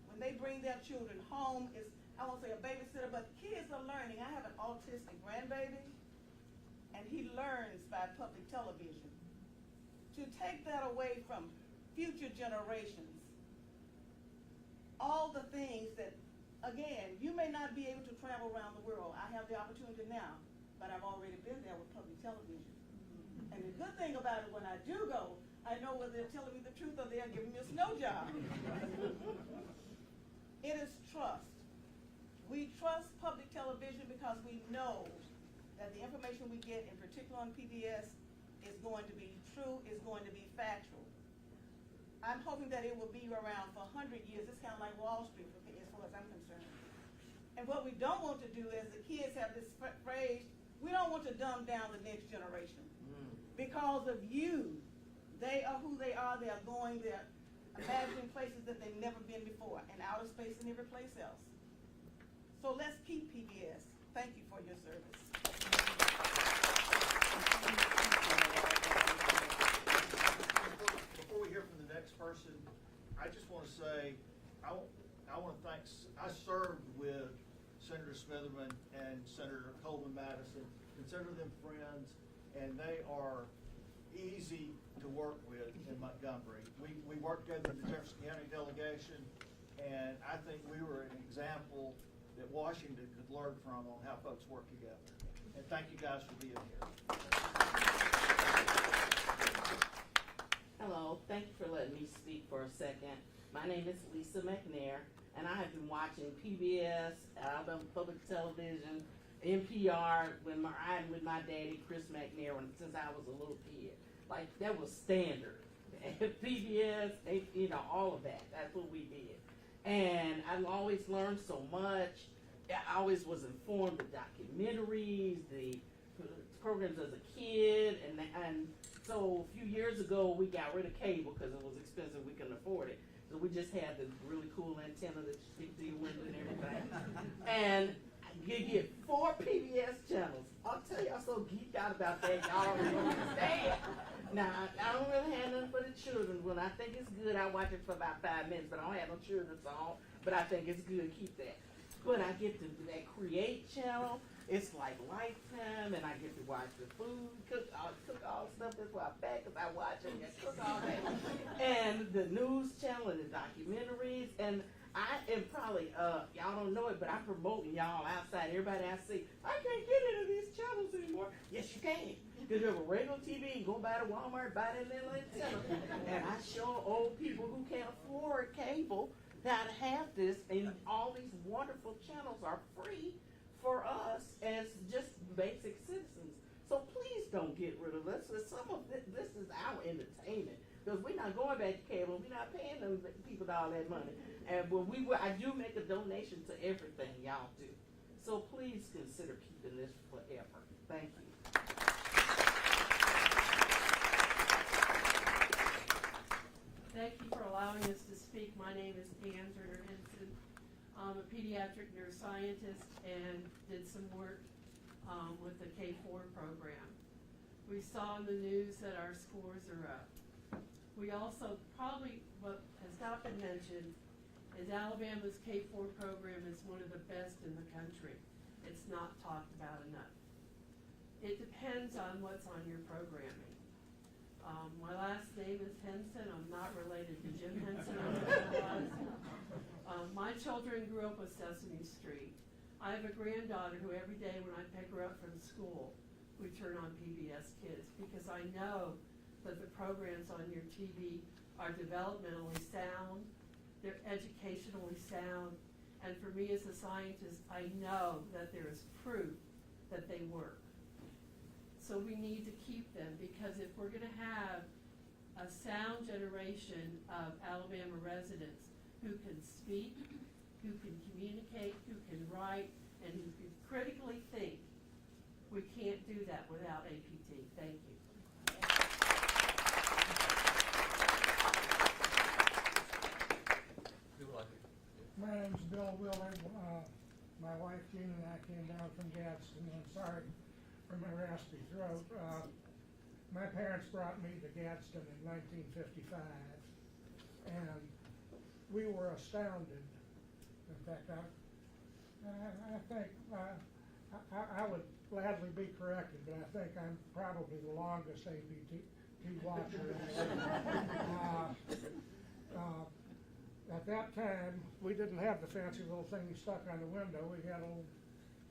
when they bring their children home, it's, I won't say a babysitter, but kids are learning. I have an autistic grandbaby, and he learns by public television. To take that away from future generations, all the things that, again, you may not be able to travel around the world. I have the opportunity now, but I've already been there with public television. And the good thing about it, when I do go, I know whether they're telling me the truth or they're giving me a snow job. It is trust. We trust public television because we know that the information we get, in particular on PBS, is going to be true, is going to be factual. I'm hoping that it will be around for 100 years. It's kind of like Wall Street for me, as far as I'm concerned. And what we don't want to do is, the kids have this phrase, we don't want to dumb down the next generation. Because of you, they are who they are. They are going there, imagining places that they've never been before, and outer space and every place else. So let's keep PBS. Thank you for your service. Before we hear from the next person, I just want to say, I want to thank, I served with Senator Smitherman and Senator Coleman Madison, consider them friends, and they are easy to work with in Montgomery. We worked together in the Jefferson County delegation, and I think we were an example that Washington could learn from on how folks work together. And thank you guys for being here. Hello, thank you for letting me speak for a second. My name is Lisa McNair, and I have been watching PBS, Alabama Public Television, NPR with my daddy, Chris McNair, since I was a little kid. Like, that was standard. PBS, you know, all of that. That's what we did. And I've always learned so much. I always was informed of documentaries, the programs as a kid, and so a few years ago we got rid of cable because it was expensive. We couldn't afford it. So we just had the really cool antenna that you stick to your window and everything. And you get 4 PBS channels. I'll tell y'all so geeked out about that, y'all don't even understand. Now, I don't really have nothing for the children. When I think it's good, I watch it for about 5 minutes, but I don't have no children's on. But I think it's good, keep that. But I get to that Create channel. It's like Lifetime, and I get to watch the food, cook all the stuff. That's why I'm back, because I watch it and cook all that. And the news channel and the documentaries. And I am probably, y'all don't know it, but I'm promoting y'all outside. Everybody I see, I can't get into these channels anymore. Yes, you can. Because you have a regular TV, you go by to Walmart, buy that little antenna. And I show old people who can't afford cable how to have this, and all these wonderful channels are free for us as just basic citizens. So please don't get rid of this. Some of this is our entertainment, because we're not going back to cable. We're not paying them people all that money. And when I do make a donation to everything y'all do. So please consider keeping this forever. Thank you. Thank you for allowing us to speak. My name is Pam Turner Henson. I'm a pediatric neuroscientist and did some work with the K-4 program. We saw in the news that our scores are up. We also probably, what has not been mentioned, is Alabama's K-4 program is one of the best in the country. It's not talked about enough. It depends on what's on your programming. My last name is Henson. I'm not related to Jim Henson. My children grew up with Sesame Street. I have a granddaughter who every day when I pick her up from school, we turn on PBS Kids, because I know that the programs on your TV are developmentally sound, they're educationally sound, And for me as a scientist, I know that there is proof that they work. So we need to keep them, because if we're gonna have a sound generation of Alabama residents who can speak, who can communicate, who can write, and who can critically think, we can't do that without APT. Thank you. My name's Bill Willard. My wife Jean and I came down from Gadsden. I'm sorry for my raspy throat. My parents brought me to Gadsden in 1955, and we were astounded. In fact, I think I would gladly be corrected, but I think I'm probably the longest APT watcher. At that time, we didn't have the fancy little thing you stuck on the window. We had a little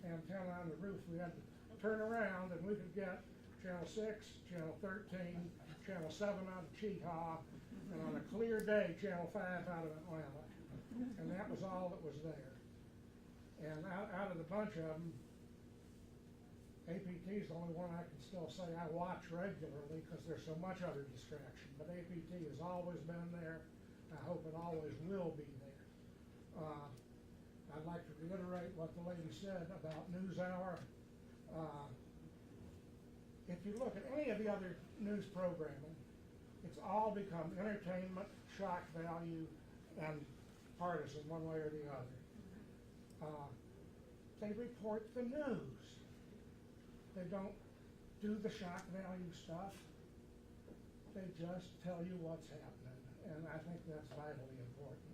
antenna on the roof. We had to turn around, and we could get Channel 6, Channel 13, Channel 7 out of Cheetah, and on a clear day, Channel 5 out of Atlanta. And that was all that was there. And out of the bunch of them, APT is the only one I can still say I watch regularly because there's so much other distraction. But APT has always been there. I hope it always will be there. I'd like to reiterate what the lady said about NewsHour. If you look at any of the other news programming, it's all become entertainment, shock value, and partisan one way or the other. They report the news. They don't do the shock value stuff. They just tell you what's happening. And I think that's vitally important.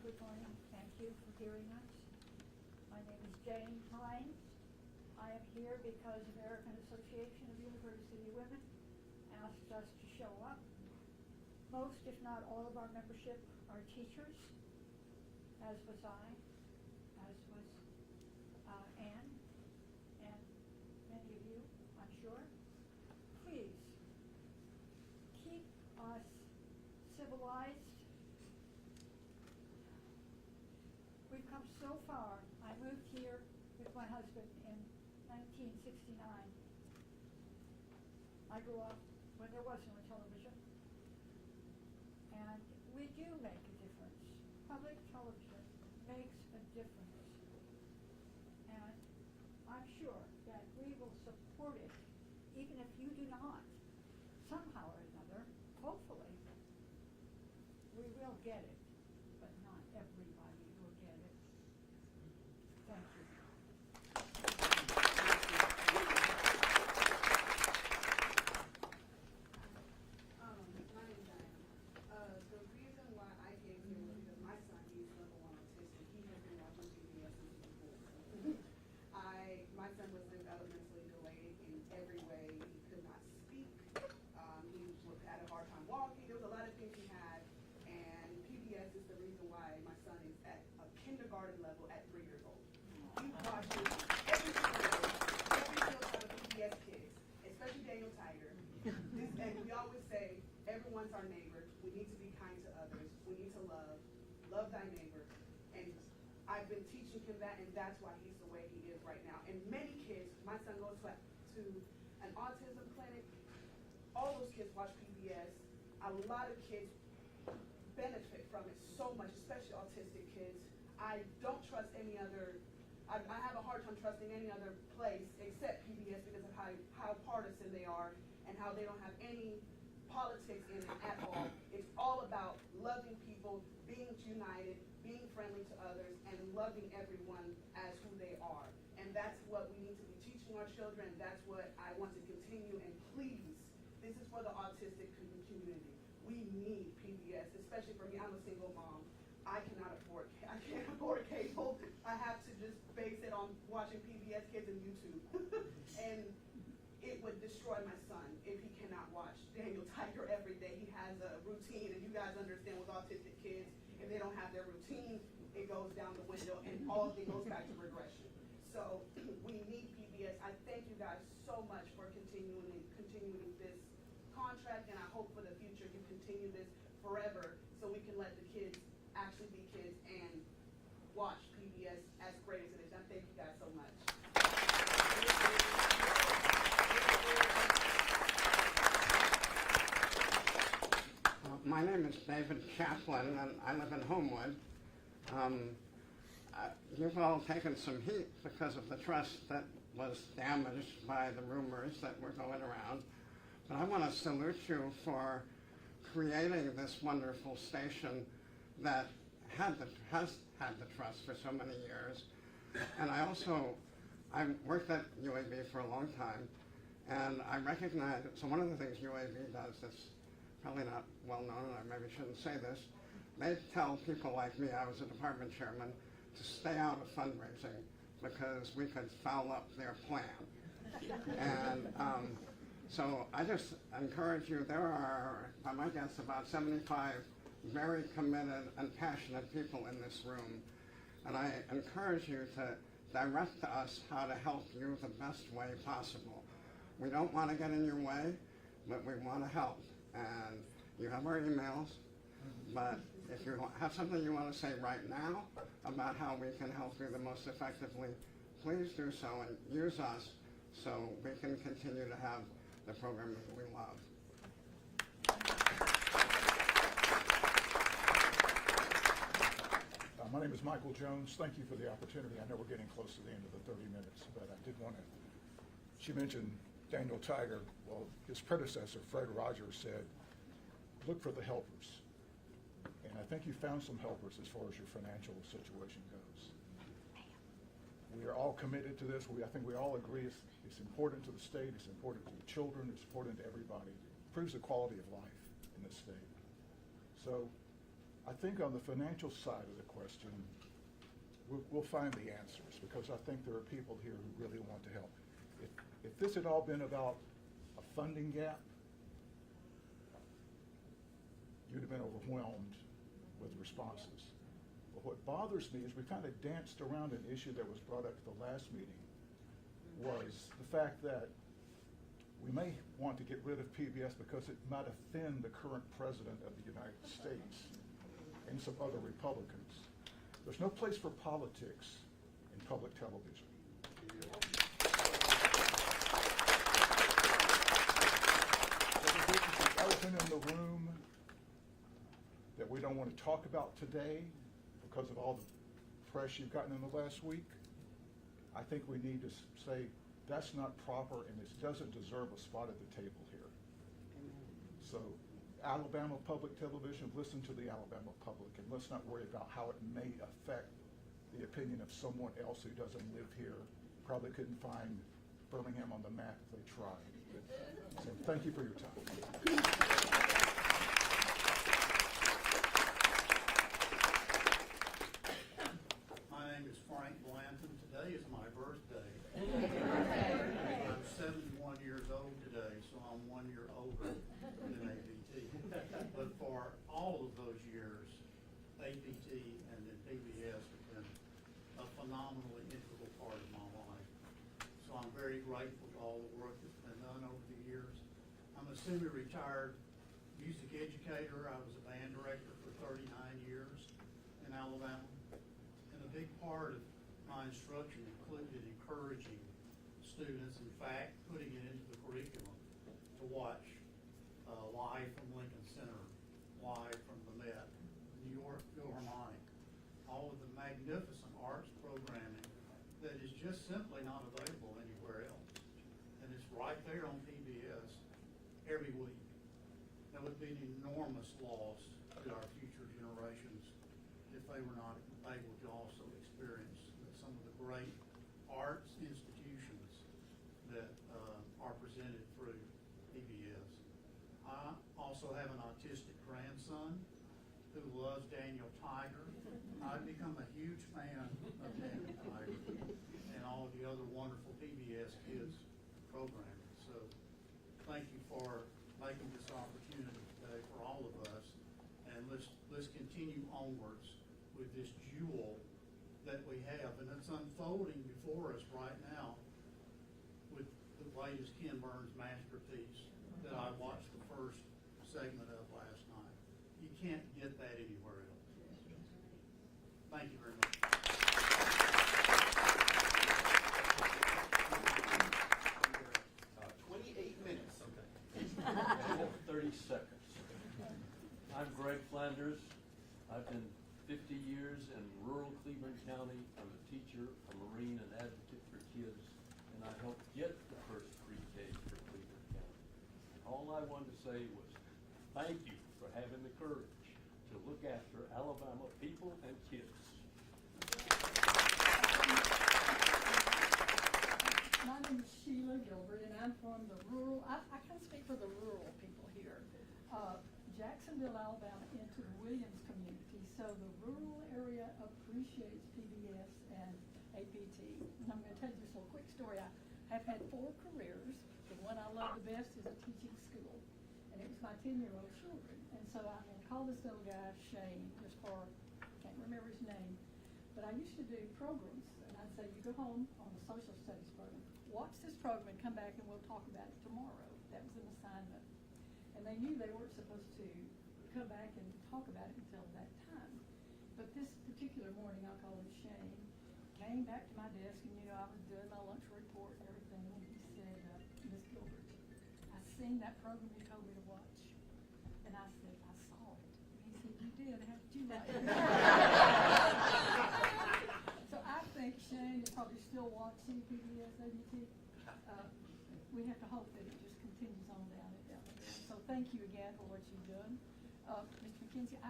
Good morning. Thank you for hearing us. My name is Jane Hines. I am here because American Association of University Women asked us to show up. Most, if not all, of our membership are teachers, as was I, as was Anne, and many of you, I'm sure. Please, keep us civilized. We've come so far. I moved here with my husband in 1969. I grew up when there was no television. And we do make a difference. Public television makes a difference. And I'm sure that we will support it, even if you do not, somehow or another. Hopefully, we will get it, but not everybody will get it. Thank you. My name is Diana. The reason why I came here was because my son, he's level 1 autistic. He has been watching PBS since before. My son was developmentally delayed in every way. He could not speak. He had a hard time walking. There was a lot of things he had. And PBS is the reason why my son is at a kindergarten level at 3 years old. He watches every single day, every single time of PBS kids, especially Daniel Tiger. And we always say, everyone's our neighbor. We need to be kind to others. We need to love thy neighbor. And I've been teaching him that, and that's why he's the way he is right now. And many kids, my son goes to an autism clinic. All those kids watch PBS. A lot of kids benefit from it so much, especially autistic kids. I don't trust any other, I have a hard time trusting any other place except PBS because of how partisan they are and how they don't have any politics in it at all. It's all about loving people, being united, being friendly to others, and loving everyone as who they are. And that's what we need to be teaching our children. That's what I want to continue. And please, this is for the autistic community. We need PBS, especially for me. I'm a single mom. I can't afford cable. I have to just base it on watching PBS Kids and YouTube. And it would destroy my son if he cannot watch Daniel Tiger every day. He has a routine, and you guys understand with autistic kids, if they don't have their routine, it goes down the window, and all it goes back to regression. So we need PBS. I thank you guys so much for continuing this conference. contract, and I hope for the future you continue this forever, so we can let the kids actually be kids and watch PBS as great as it is. I thank you guys so much. My name is David Chaplin, and I live in Homewood. You've all taken some heat because of the trust that was damaged by the rumors that were going around. But I want to salute you for creating this wonderful station that has had the trust for so many years. And I worked at UAB for a long time, and I recognize, so one of the things UAB does that's probably not well known, and I maybe shouldn't say this, they tell people like me, I was a department chairman, to stay out of fundraising because we could foul up their plan. And so I just encourage you, there are, by my guess, about 75 very committed and passionate people in this room. And I encourage you to direct to us how to help you the best way possible. We don't want to get in your way, but we want to help. And you have our emails, but if you have something you want to say right now about how we can help you the most effectively, please do so and use us so we can continue to have the program that we love. My name is Michael Jones. Thank you for the opportunity. I know we're getting close to the end of the 30 minutes, but I did want to, she mentioned Daniel Tiger. Well, his predecessor, Fred Rogers, said, look for the helpers. And I think you found some helpers as far as your financial situation goes. We are all committed to this. I think we all agree it's important to the state, it's important to the children, it's important to everybody. It improves the quality of life in this state. So I think on the financial side of the question, we'll find the answers, because I think there are people here who really want to help. If this had all been about a funding gap, you'd have been overwhelmed with responses. But what bothers me is we kind of danced around an issue that was brought up at the last meeting, was the fact that we may want to get rid of PBS because it might offend the current president of the United States and some other Republicans. There's no place for politics in public television. There's an elephant in the room that we don't want to talk about today because of all the press you've gotten in the last week. I think we need to say that's not proper and it doesn't deserve a spot at the table here. So Alabama Public Television, listen to the Alabama public, and let's not worry about how it may affect the opinion of someone else who doesn't live here, probably couldn't find Birmingham on the map if they tried. So thank you for your time. My name is Frank Blanton. Today is my birthday. I'm 71 years old today, so I'm 1 year older than APT. But for all of those years, APT and then PBS have been a phenomenally integral part of my life. So I'm very grateful to all the work that's been done over the years. I'm a semi-retired music educator. I was a band director for 39 years in Alabama. And a big part of my instruction included encouraging students, in fact, putting it into the curriculum to watch live from Lincoln Center, live from the Met, New York Philharmonic, all of the magnificent arts programming that is just simply not available anywhere else. And it's right there on PBS every week. That would be an enormous loss to our future generations if they were not able to also experience some of the great arts institutions that are presented through PBS. I also have an autistic grandson who loves Daniel Tiger. I've become a huge fan of Daniel Tiger and all of the other wonderful PBS Kids programming. So thank you for making this opportunity today for all of us. And let's continue onwards with this jewel that we have. And it's unfolding before us right now with the latest Ken Burns masterpiece that I watched the first segment of last night. You can't get that anywhere else. Thank you very much. 28 minutes. Okay. 30 seconds. I'm Greg Flanders. I've been 50 years in rural Cleveland County. I'm a teacher, a Marine, and advocate for kids, and I helped get the first pre-K for Cleveland County. And all I wanted to say was thank you for having the courage to look after Alabama people and kids. My name is Sheila Gilbert, and I'm from the rural, I can speak for the rural people here. Jacksonville, Alabama, into the Williams community, so the rural area appreciates PBS and APT. And I'm gonna tell you just a little quick story. I have had 4 careers. The one I love the best is a teaching school, and it was my 10-year-old children. And so I'm gonna call this little guy Shane, just for, can't remember his name, but I used to do programs, and I'd say, you go home on the social studies program, watch this program and come back and we'll talk about it tomorrow. That was an assignment. And they knew they weren't supposed to come back and talk about it until that time. But this particular morning, I'll call him Shane, came back to my desk, and you know, I was doing my lunch report and everything, and he said, Miss Gilbert, I seen that program you told me to watch. And I said, I saw it. And he said, you did, how did you like it? So I think Shane is probably still watching PBS ABT. We have to hope that it just continues on down it. So thank you again for what you've done. Mr. McKenzie,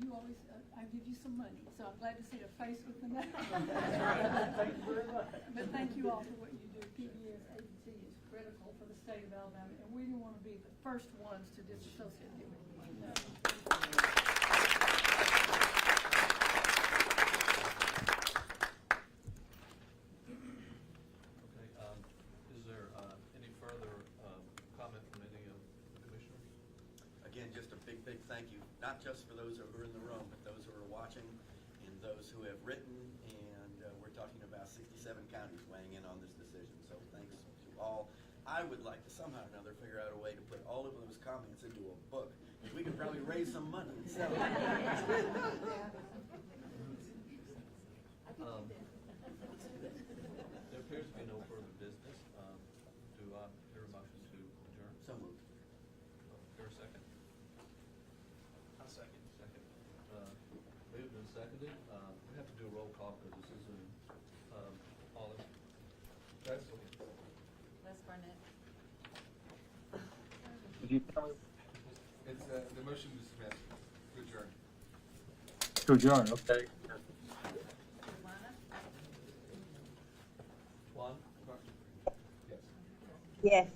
you always, I give you some money, so I'm glad to see a face with the name. Thank you very much. But thank you all for what you do. PBS ABT is critical for the state of Alabama, and we don't want to be the first ones to disassociate with it. Is there any further comment from any of the commissioners? Again, just a big thank you, not just for those who are in the room, but those who are watching and those who have written. And we're talking about 67 counties weighing in on this decision. So thanks to all. I would like to somehow or another figure out a way to put all of those comments into a book. We could probably raise some money and sell it. There appears to be no further business. Do I hear a motion to adjourn? So moved. Hear a second? I'll second. Second. Moved and seconded. We have to do a roll call because this is an Olive. That's Les Barnett. It's the motion to dismiss, to adjourn. To adjourn, okay. Luana? Juan? Yes. Yes.